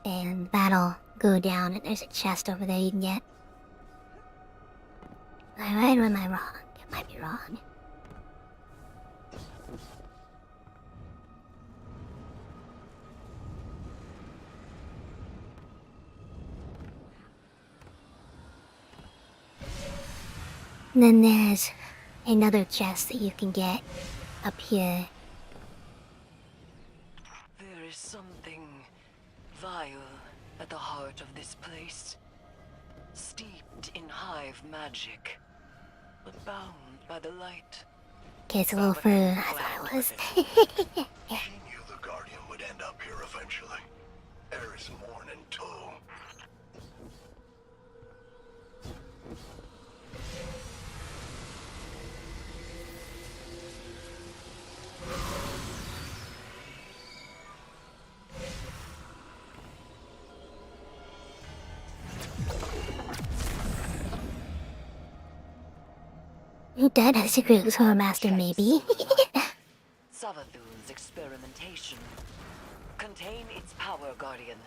And that'll go down, and there's a chest over there you can get. Am I right or am I wrong? It might be wrong. And then there's another chest that you can get up here. there is something vile at the heart of this place. Steeped in hive magic, but bound by the light. Okay, it's a little further than I thought it was. She knew the Guardian would end up here eventually. Eris Morn in tow. Your dad has a secret Sword Master, maybe. Savathun's experimentation. Contain its power, Guardian.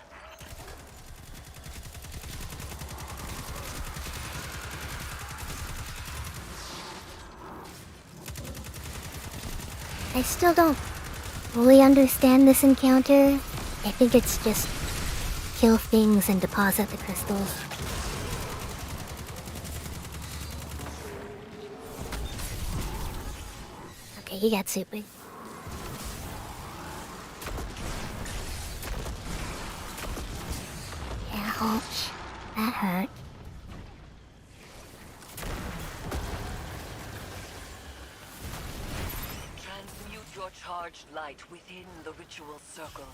I still don't fully understand this encounter. I think it's just kill things and deposit the crystals. Okay, he got super. Ouch. That hurt. Transmute your charged light within the ritual circle.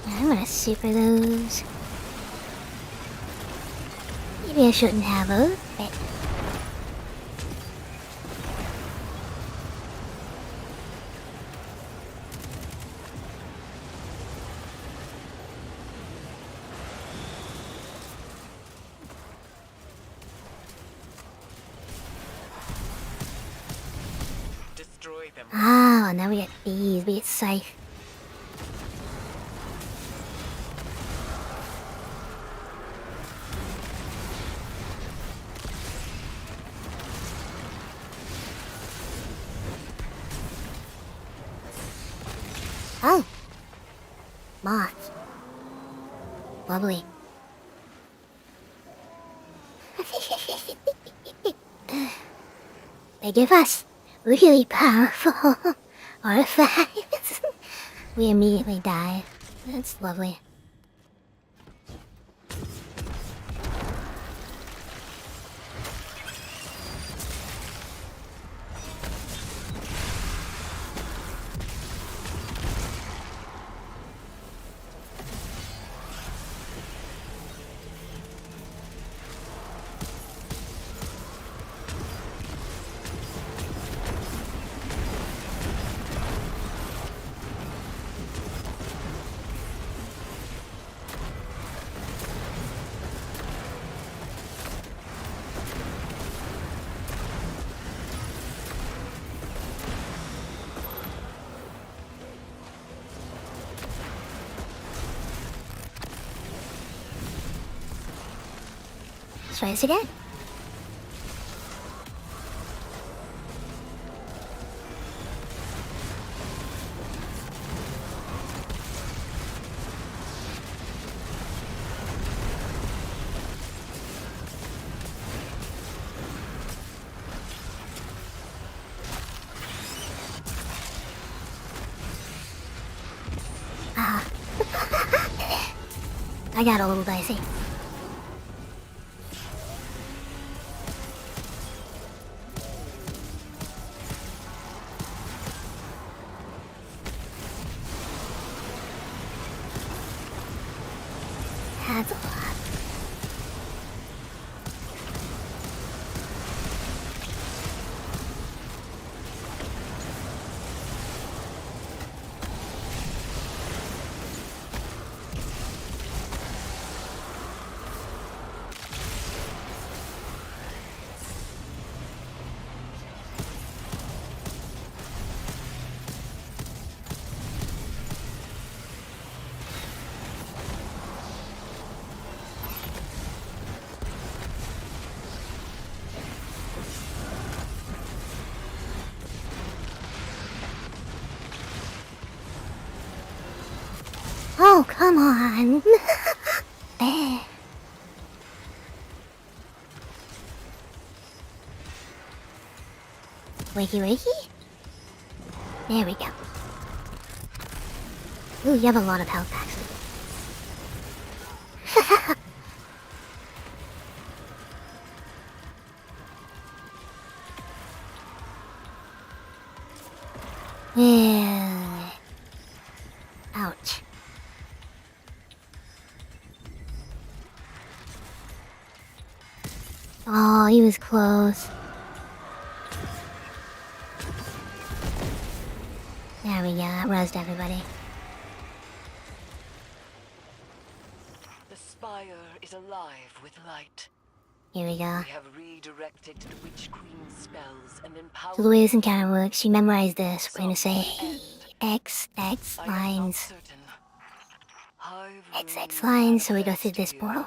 I'm gonna super those. Maybe I shouldn't have those, but... Destroy them. Ah, now we get these. We get Scythe. Oh! Moth. Lovely. They give us really powerful artifacts. We immediately die. That's lovely. Let's try this again. Ah. I got a little dicey. That's a lot. Oh, come on. There. Wakey wakey? There we go. Ooh, you have a lot of health packs. Yeah. Ouch. Oh, he was close. There we go, that roused everybody. The spire is alive with light. Here we go. We have redirected the Witch Queen's spells and empowered. So the way this encounter works, you memorize this. We're gonna say X lines. XX lines, so we go through this portal.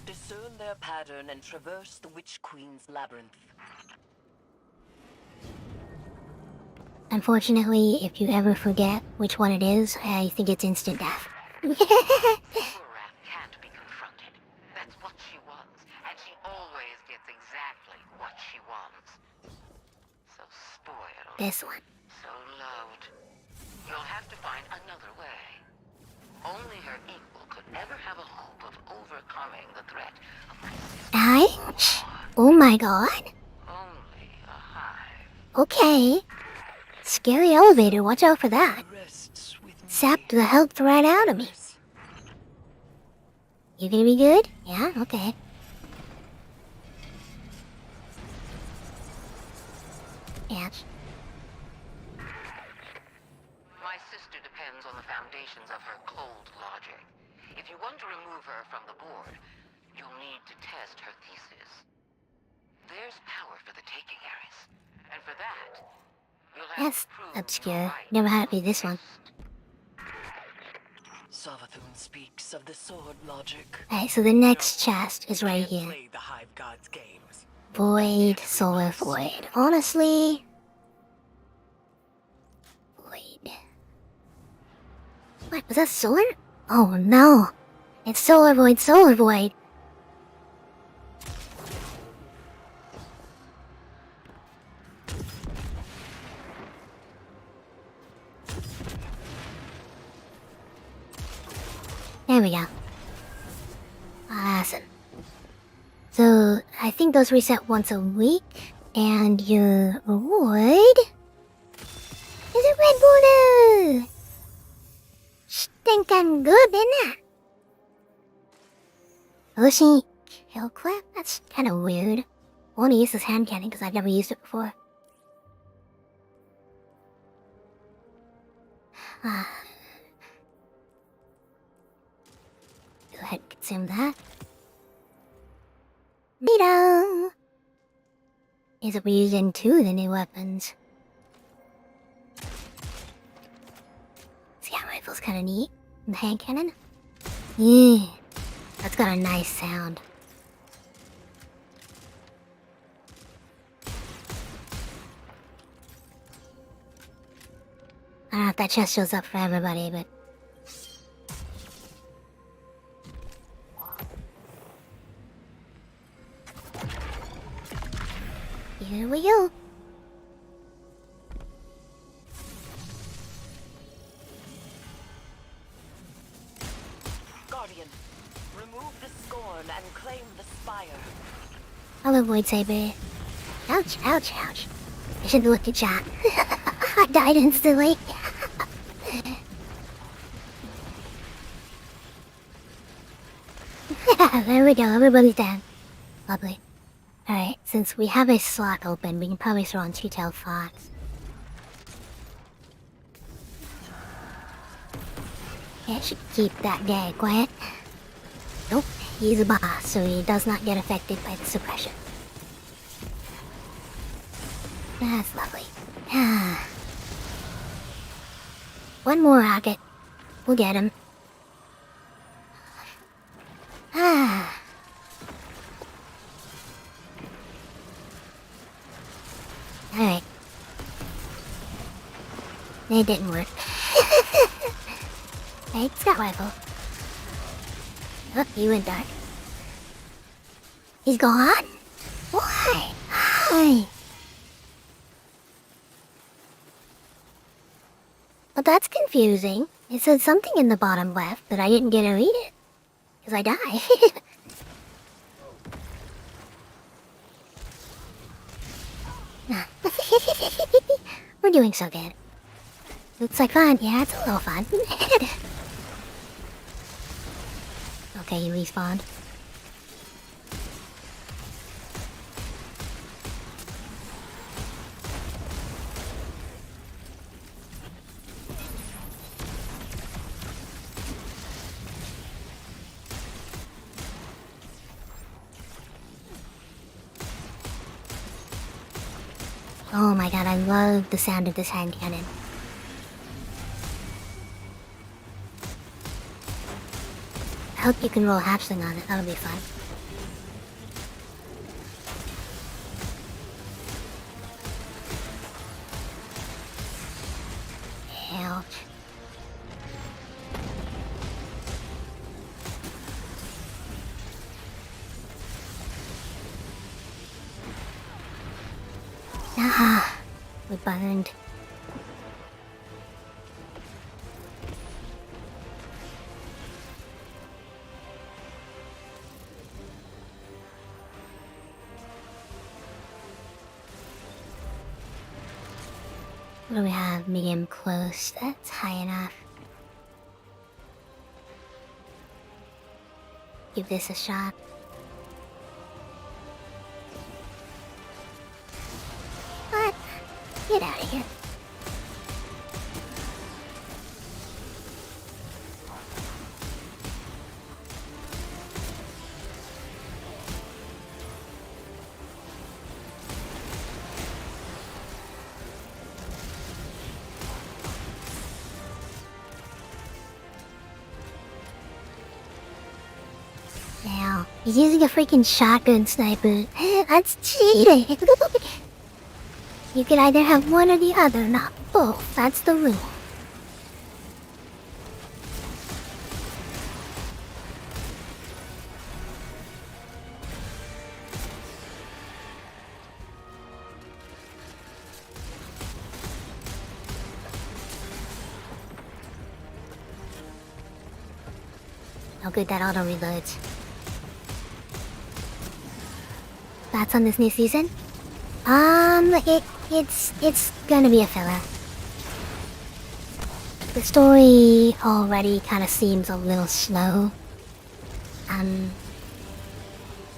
Discern their their pattern and traverse the Witch Queen's labyrinth. Unfortunately, if you ever forget which one it is, I think it's instant death. Poor Wrath can't be confronted. That's what she wants, and she always gets exactly what she wants. So spoiled. This one. So loved. You'll have to find another way. Only her equal could ever have a hope of overcoming the threat of my sister. Oh my god. Only a hive. Okay. Scary elevator, watch out for that. Sapped the health right out of me. You gonna be good? Yeah? Okay. Ouch. My sister depends on the foundations of her cold logic. If you want to remove her from the board, you'll need to test her thesis. There's power for the taking, Ares. And for that, you'll have That's to prove obscure. you're right. Never had it be this one. Savathun speaks of the sword logic. Alright, so the next chest is right here. Play the Hive God's games. Void, Solar Void. Honestly... Void. What, was that sword? Oh no! It's Solar Void, Solar Void! There we go. Awesome. So, I think those reset once a week, and your reward is a Red Bull! Stinking good, isn't it? Ocean kill clip? That's kinda weird. I wanna use this hand cannon because I've never used it before. Go ahead and consume that. Neato! Is it we're using two of the new weapons? See, that rifle's kinda neat. And the hand cannon? Yeah. That's got a nice sound. I don't know if that chest shows up for everybody, but... Here we go. Guardian, remove the scorn and claim the spire. I'll avoid Saber. Ouch, ouch, ouch. I should have looked at chat. I died instantly. There we go, everybody's down. Lovely. Alright, since we have a slot open, we can probably throw on Two-Tailed Fox. Yeah, should keep that guy quiet. Nope, he's a boss, so he does not get affected by the suppression. That's lovely. One more rocket. We'll get him. Alright. It didn't work. Hey, scout rifle. Oh, he went dark. He's gone? Why? Hi. Well, that's confusing. It said something in the bottom left, but I didn't get to read it. Because I died. We're doing so good. Looks like fun. Yeah, it's a little fun. Okay, you respawned. Oh my god, I love the sound of this hand cannon. I hope you can roll half swing on it, that'll be fun. Ouch. Ah, we burned. What do we have? Medium close. That's high enough. Give this a shot. What? Get out of here. Now, he's using a freaking shotgun sniper. That's cheating. You can either have one or the other, not both. That's the rule. How good that auto reloads. Thoughts on this new season? It's gonna be a filler. The story already kind of seems a little slow.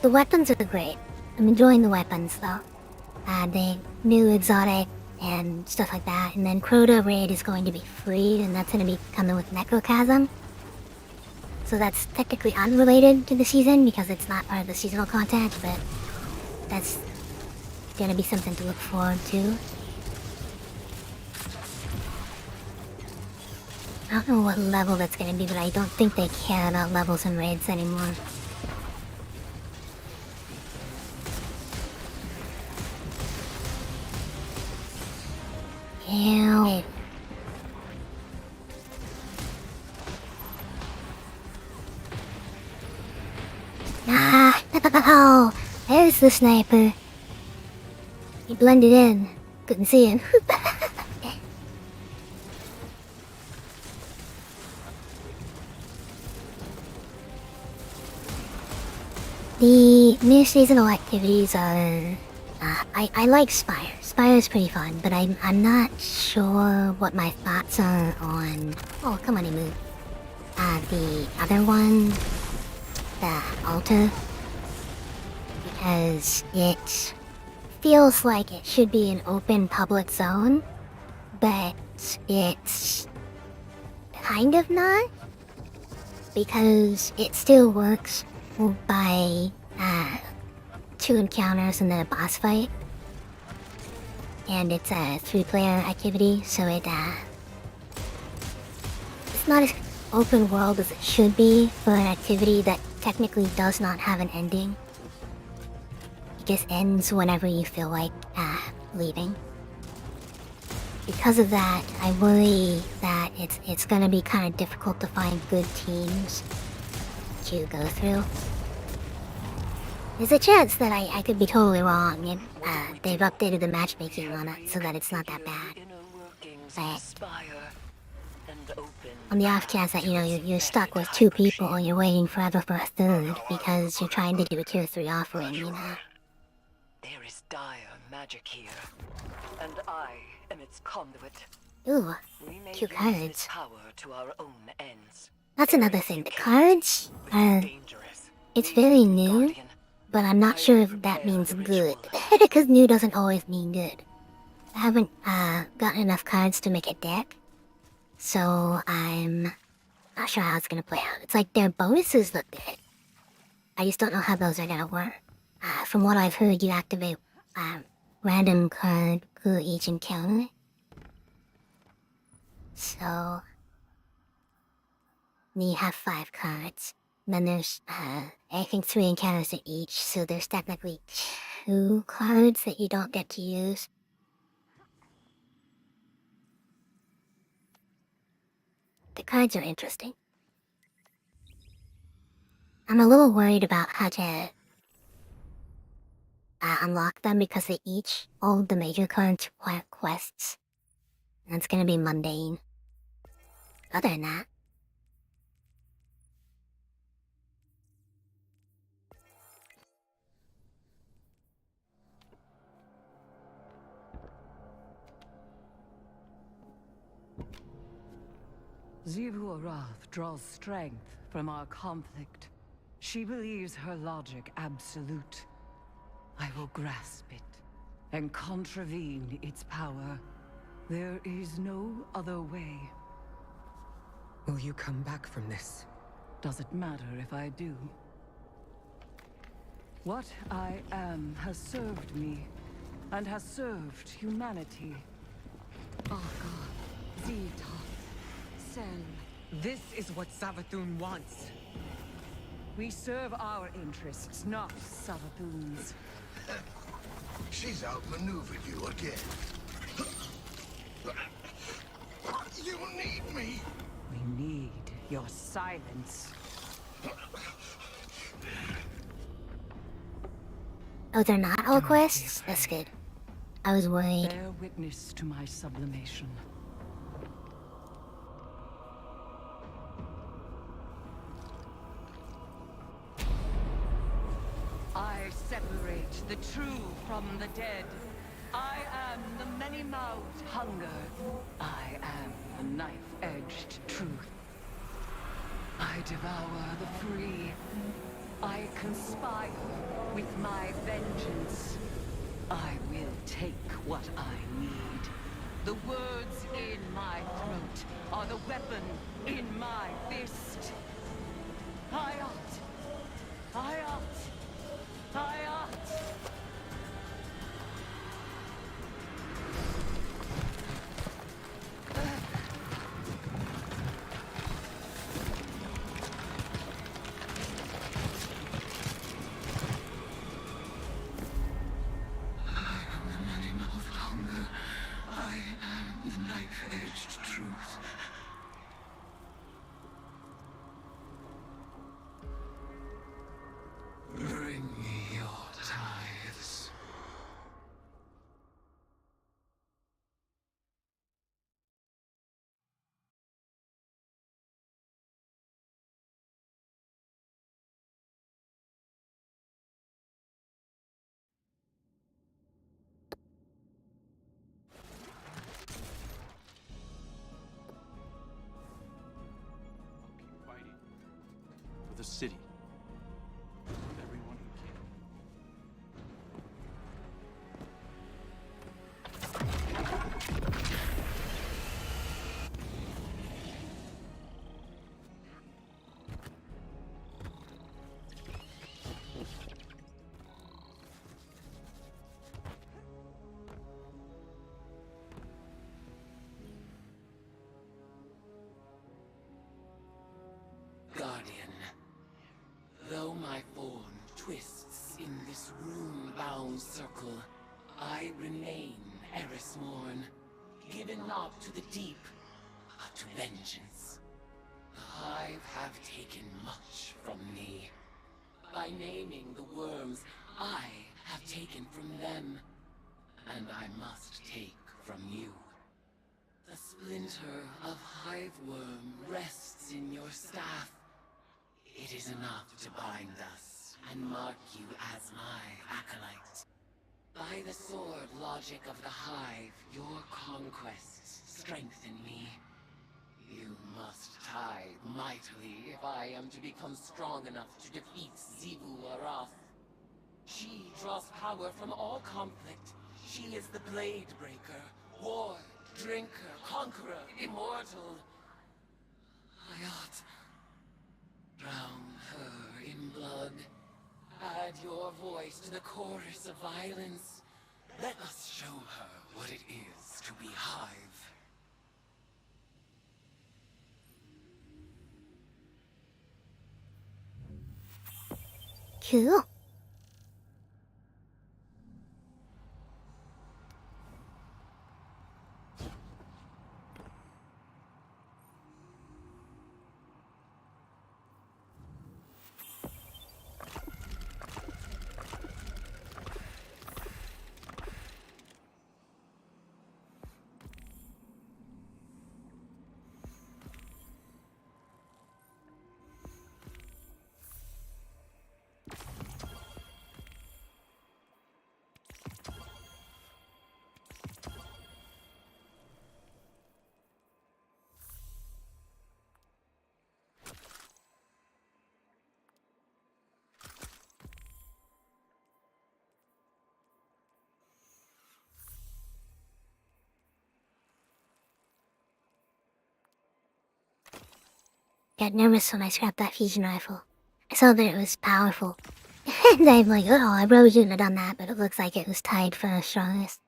The weapons are great. I'm enjoying the weapons though. The new exotic and stuff like that. And then Crota Raid is going to be free, and that's gonna be coming with Necrochasm. So that's technically unrelated to the season because it's not part of the seasonal content, but that's gonna be something to look forward to. I don't know what level that's gonna be, but I don't think they care about levels and raids anymore. Ew. Ah, no! There's the sniper. He blended in. Couldn't see him. The new seasonal activities are... I like Spire. Spire is pretty fun, but I'm not sure what my thoughts are on... Oh, come on, move. The other one... The Altar. Because it feels like it should be an open public zone, but it's kind of not. Because it still works by 2 encounters and then a boss fight. And it's a 3-player activity, so it's not as open world as it should be for an activity that technically does not have an ending. It just ends whenever you feel like leaving. Because of that, I worry that it's gonna be kind of difficult to find good teams to go through. There's a chance that I could be totally wrong, and they've updated the matchmaking on it so that it's not that bad. But on the off chance that, you know, you're stuck with 2 people and you're waiting forever for a third because you're trying to do a tier 3 offering, you know. There is dire magic here, and I am its conduit. Ooh, We may 2 use cards. this power to our own ends. That's another thing. The cards are... It's very new, but I'm not sure if that means good. Because new doesn't always mean good. I haven't gotten enough cards to make a deck, so I'm not sure how it's gonna play out. It's like their bonuses look good. I just don't know how those are gonna work. From what I've heard, you activate random card for each encounter. So you have 5 cards. Then there's I think 3 encounters at each, so there's technically 2 cards that you don't get to use. kinds are interesting. I'm a little worried about how to unlock them because they each hold the major current quests. And it's gonna be mundane. Other than that, Xivu Arath draws strength from our conflict. She believes her logic absolute. I will grasp it and contravene its power. There is no other way. Will you come back from this? Does it matter if I do? What I am has served me, and has served humanity. Aka, Zeta, Sen. This is what Savathun wants. We serve our interests, not Savathun's. She's outmaneuvered you again. You need me. We need your silence. oh, they're not all quests? That's good. I was worried. Bear witness to my sublimation. I separate the true from the dead. I am the many-mouthed hunger. I am the knife-edged truth. I devour the free. I conspire with my vengeance. I will take what I need. The words in my throat are the weapon in my fist. Hayat! Hayat! Hayat! Bring me your tithes. Keep fighting for the city. For everyone who can. Guardian, though my form twists in this rune-bound circle, I remain Erismorn, given not to the deep, but to vengeance. The Hive have taken much from me. By naming the worms, I have taken from them, and I must take from you. The splinter of Hive worm rests in your staff. It is enough to bind us and mark you as my acolyte. By the sword logic of the Hive, your conquests strengthen me. You must tithe mightily if I am to become strong enough to defeat Xivu Arath. She draws power from all conflict. She is the Blade Breaker, War, Drinker, Conqueror, Immortal. Hayat. Drown her in blood. Add your voice to the chorus of violence. Let us show her what it is to be Hive. Cool. got nervous when I scrapped that fusion rifle. I saw that it was powerful. And I'm like, oh, I probably shouldn't have done that, but it looks like it was tied for the strongest.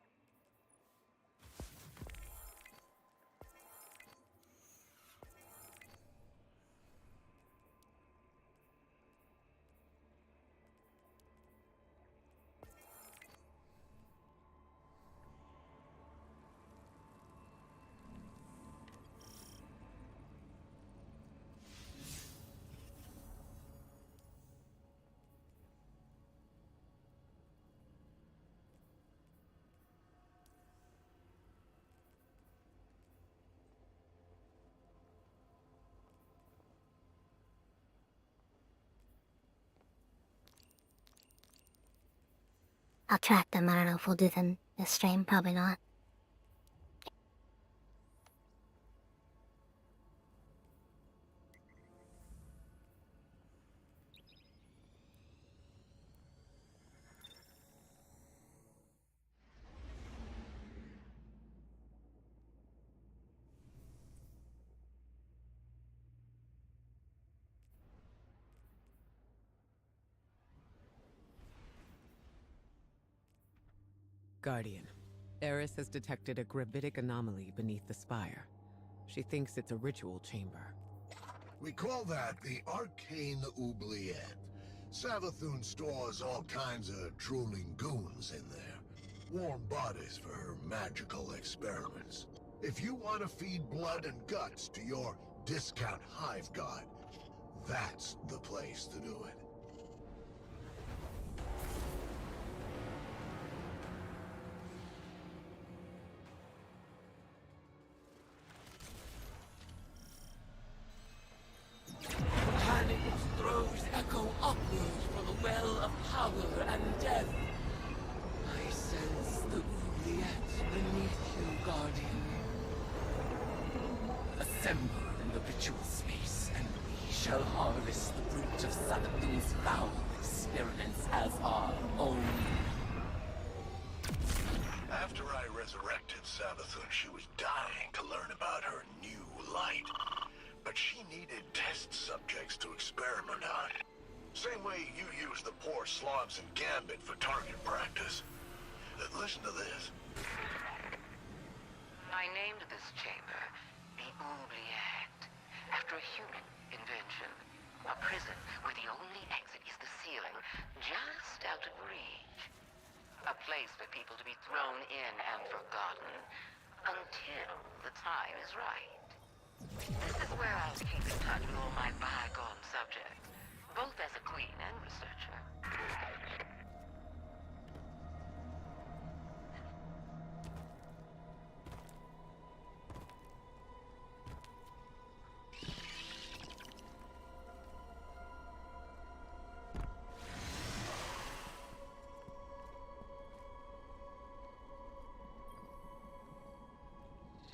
I'll track them. I don't know if we'll do them this stream. Probably not. Guardian, Eris has detected a gravitic anomaly beneath the spire. She thinks it's a ritual chamber. We call that the Arcane Oubliette. Savathun stores all kinds of drooling goons in there. Warm bodies for her magical experiments. If you want to feed blood and guts to your discount hive god, that's the place to do it. Panic throws echo upward from the well of power and death. I sense the oubliette beneath you, Guardian. Assemble in the ritual space, and we shall harvest the fruit of Savathun's foul experiments as our own. After I resurrected Savathun, she was dying to learn about her new light. But she needed test subjects to experiment on. Same way you use the poor slobs in Gambit for target practice. Listen to this. I named this chamber the Oubliette, after a human invention. A prison where the only exit is the ceiling, just out of reach. A place for people to be thrown in and forgotten, until the time is right. This is where I'll keep in touch with all my bygone subjects, both as a queen and researcher.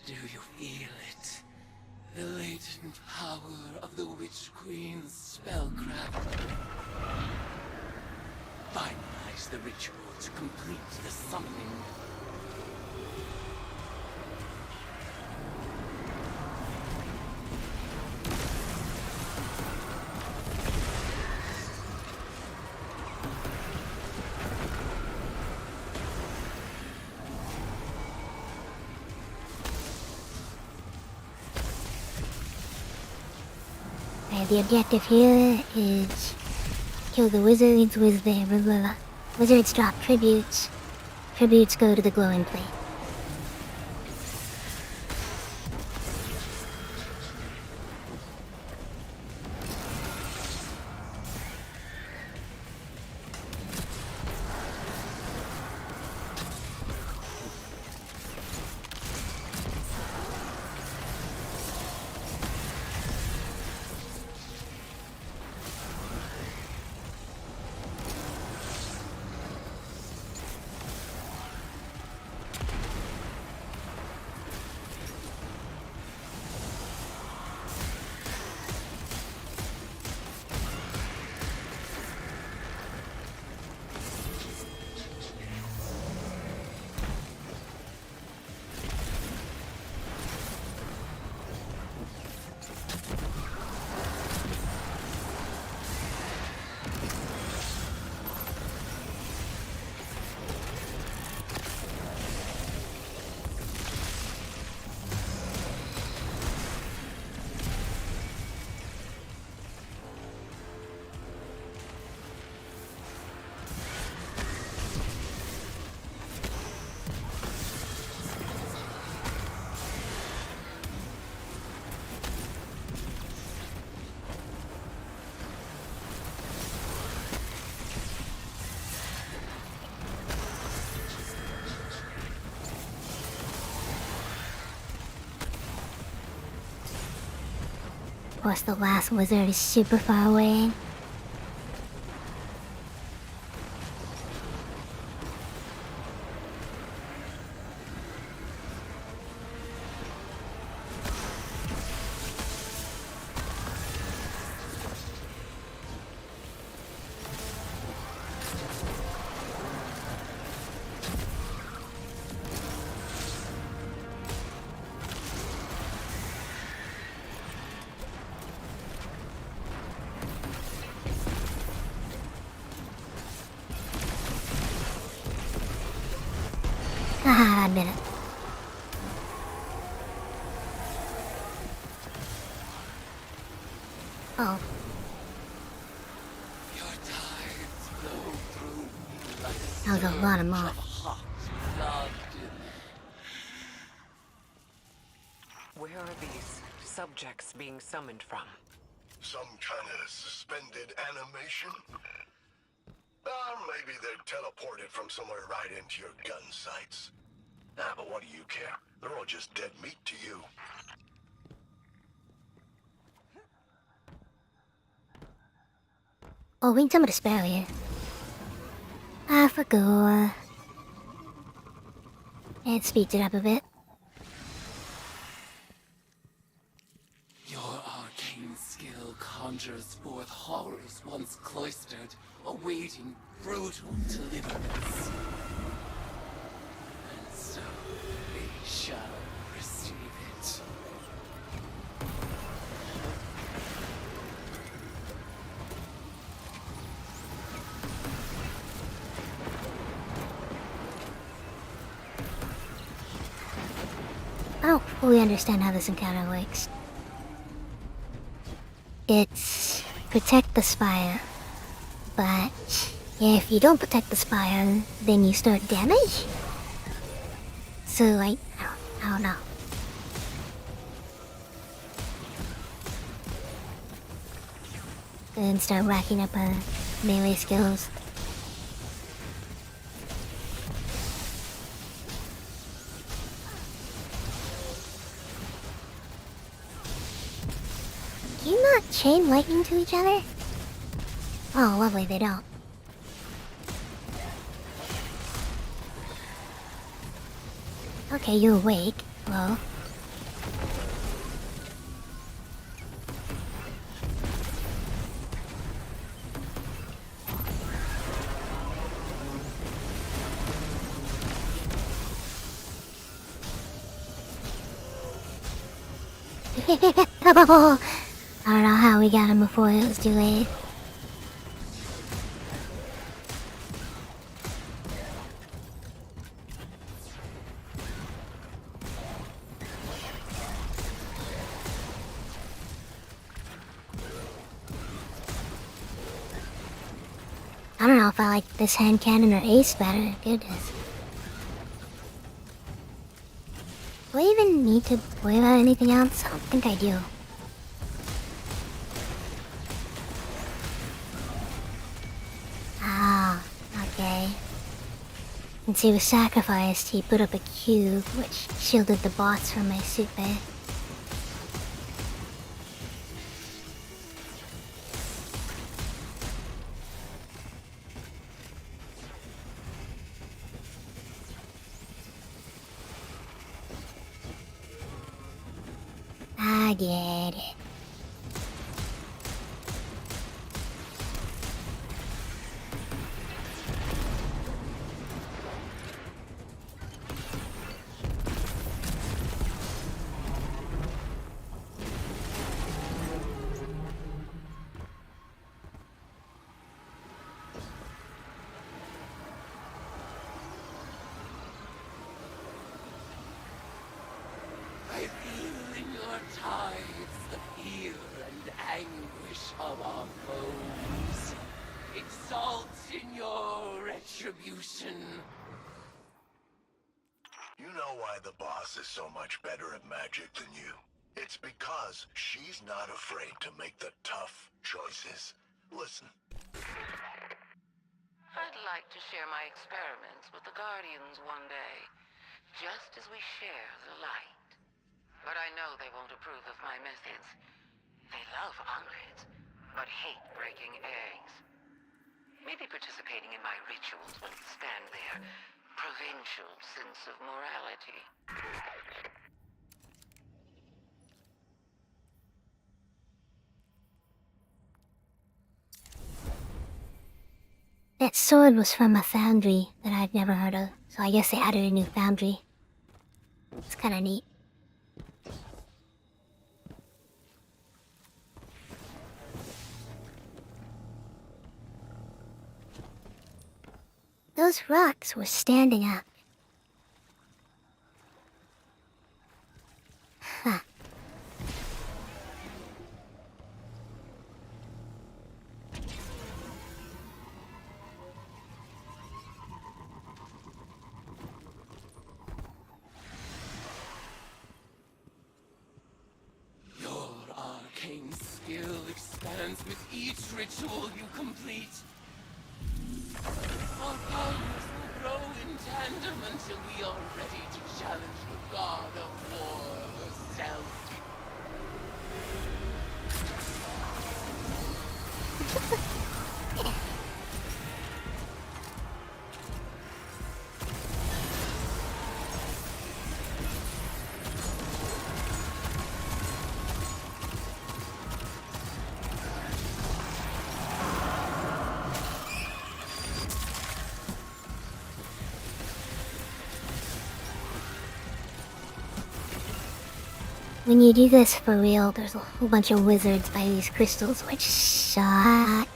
Do you feel it? The latent power of the Witch Queen's spellcraft. Finalize the ritual to complete the summoning. The objective here is kill the wizards with their blah. Wizards drop tributes. Tributes go to the glowing plate. Of course, the last wizard is super far away. Haha, I admit it. Oh. Your tides flow through me like That was a lot of moth. hot blood. Where are these subjects being summoned from? Some kind of suspended animation? Maybe they're teleported from somewhere right into your gun sights. But what do you care? They're all just dead meat to you. Oh, we need some of the sparrow here. I forgot. And speeds it up a bit. Your arcane skill conjures forth horrors once cloistered, awaiting brutal deliverance. And so they shall receive it. I don't fully understand how this encounter works. It's protect the spire, but if you don't protect the spire, then you start damage? So I don't know. Then start racking up melee skills. Do you not chain lightning to each other? Oh, lovely, they don't. Okay, you're awake. Hello. I don't know how we got him before it was too late. I don't know if I like this hand cannon or ace better. Goodness. Do I even need to worry about anything else? I don't think I do. Ah, okay. Since he was sacrificed, he put up a cube which shielded the bots from my suit bay. I get it. I feel in your tides the fear and anguish of our foes. Exalt in your retribution. You know why the boss is so much better at magic than you? It's because she's not afraid to make the tough choices. Listen. I'd like to share my experiments with the Guardians one day, just as we share the light. But I know they won't approve of my methods. They love omelets, but hate breaking eggs. Maybe participating in my rituals will expand their provincial sense of morality. That sword was from a foundry that I'd never heard of, so I guess they added a new foundry. It's kinda neat. Those rocks were standing up. Huh. Your arcane skill expands with each ritual you complete. Our powers will grow in tandem until we are ready to challenge the god of war herself. When you do this for real, there's a whole bunch of wizards by these crystals, which suck.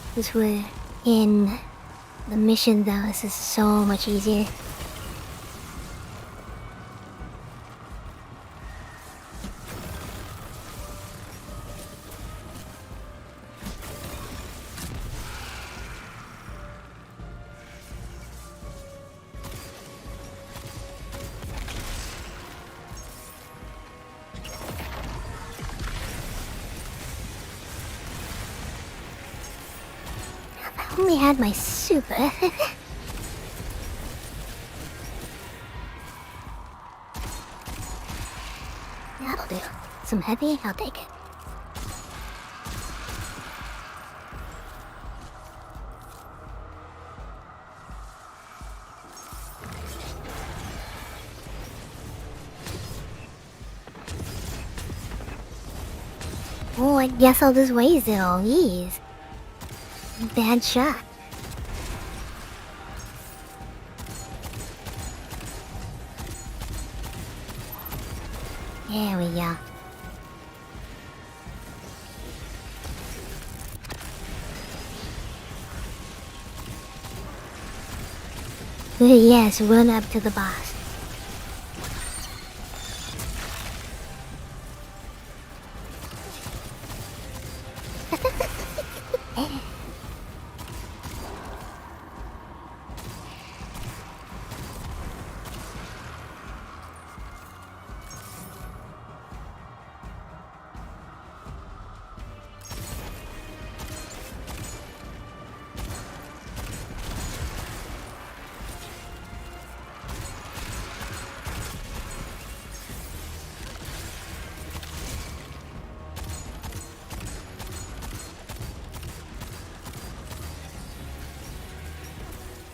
Because we're in the mission though, this is so much easier. I only had my super. That'll do. Some heavy, I'll take it. Oh, I guess I'll just waste it all. Jeez. Bad shot. There we go. Yes, run up to the boss.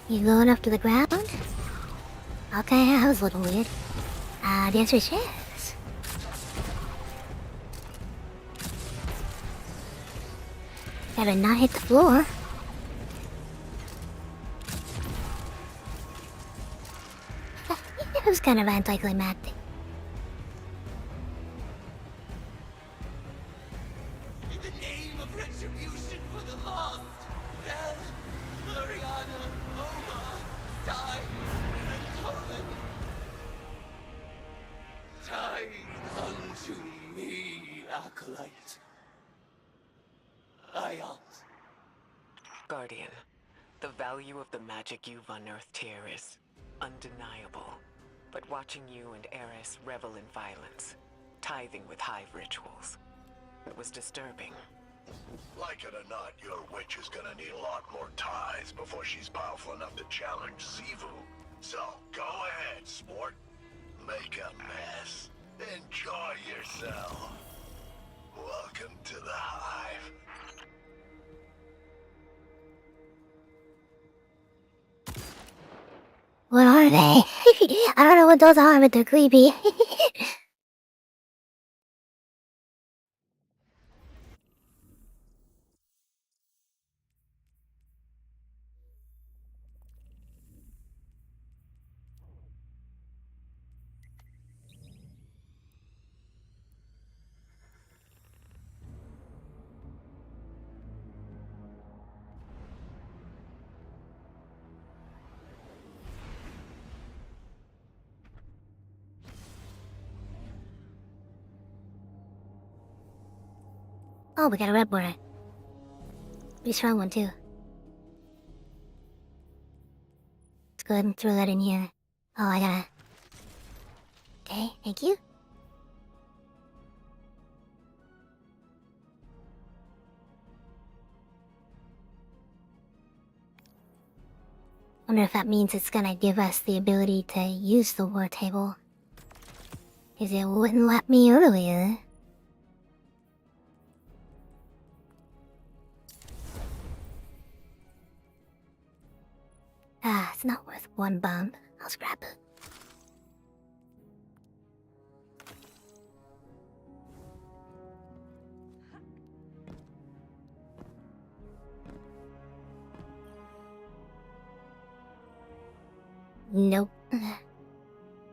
You going up to the ground? Okay, that was a little weird. The answer is yes. Gotta not hit the floor. It was kind of anticlimactic. In the name of retribution for the lost, Belle, Mariana, Oma, Sai, and Coleman. Tithe unto me, Acolyte. I ask. Guardian, the value of the magic you've unearthed here is undeniable. But watching you and Eris revel in violence, tithing with hive rituals, it was disturbing. Like it or not, your witch is gonna need a lot more ties before she's powerful enough to challenge Sivu. So, go ahead, sport. Make a mess. Enjoy yourself. cell. Welcome to the hive. What are they? I don't know what those are, but they're creepy. Oh, we got a red border. Pretty strong one, too. Let's go ahead and throw that in here. Oh, I gotta... Okay, thank you. Wonder if that means it's gonna give us the ability to use the war table. Because it wouldn't let me earlier. Ah, it's not worth one bomb. I'll scrap it. Nope.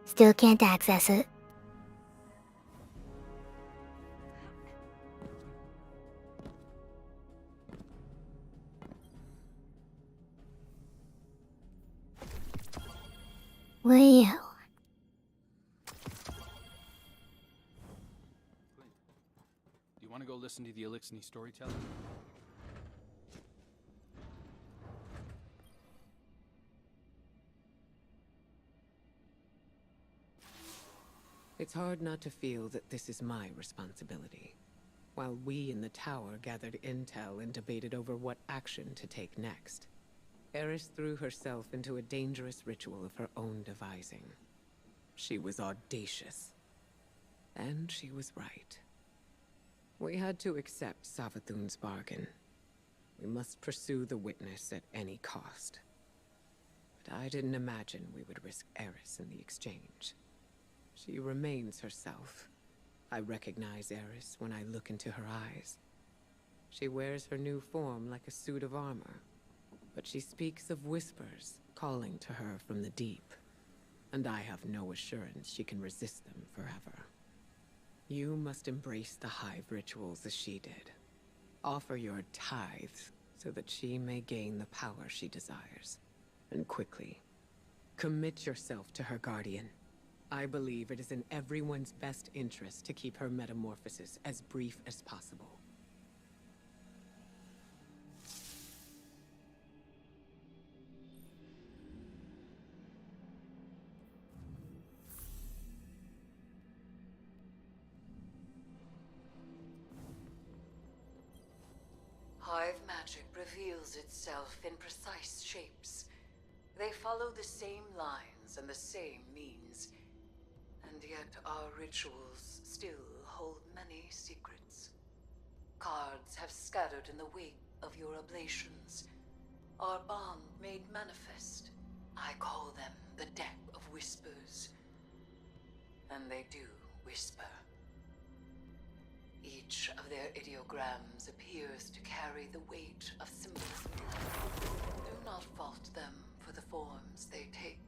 Still can't access it. Well... Do you want to go listen to the Elixir storytelling? It's hard not to feel that this is my responsibility. While we in the tower gathered intel and debated over what action to take next, Eris threw herself into a dangerous ritual of her own devising. She was audacious. And she was right. We had to accept Savathun's bargain. We must pursue the witness at any cost. But I didn't imagine we would risk Eris in the exchange. She remains herself. I recognize Eris when I look into her eyes. She wears her new form like a suit of armor, but she speaks of whispers calling to her from the deep, and I have no assurance she can resist them forever. You must embrace the hive rituals as she did. Offer your tithes so that she may gain the power she desires, and quickly. Commit yourself to her guardian. I believe it is in everyone's best interest to keep her metamorphosis as brief as possible. Hive magic reveals itself in precise shapes. They follow the same lines and the same means. And yet our rituals still hold many secrets. Cards have scattered in the wake of your oblations. Our bond made manifest. I call them the deck of whispers. And they do whisper. Each of their ideograms appears to carry the weight of symbolism. Do not fault them for the forms they take.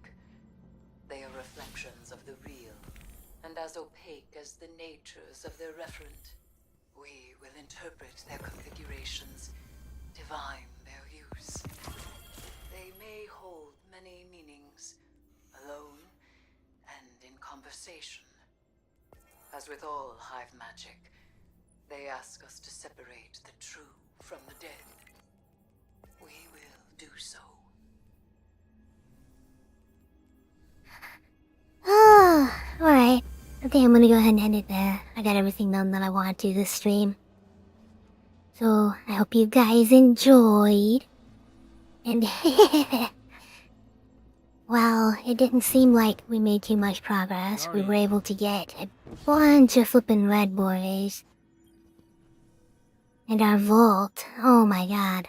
They are reflections of the real, and as opaque as the natures of their referent. We will interpret their configurations, divine their use. They may hold many meanings, alone and in conversation. As with all hive magic, they ask us to separate the true from the dead. We will do so. Ah, alright. I think I'm gonna go ahead and end it there. I got everything done that I wanted to this stream. So, I hope you guys enjoyed. And... well, it didn't seem like we made too much progress. We were able to get a bunch of flippin' red boys. And our vault, oh my god.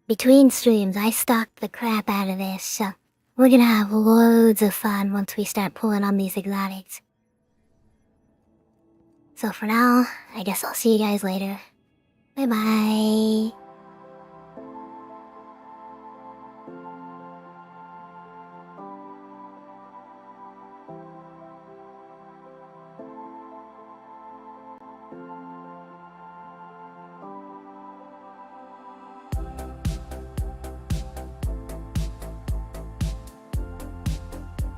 Between streams, I stocked the crap out of this, so we're gonna have loads of fun once we start pulling on these exotics. So for now, I guess I'll see you guys later. Bye bye.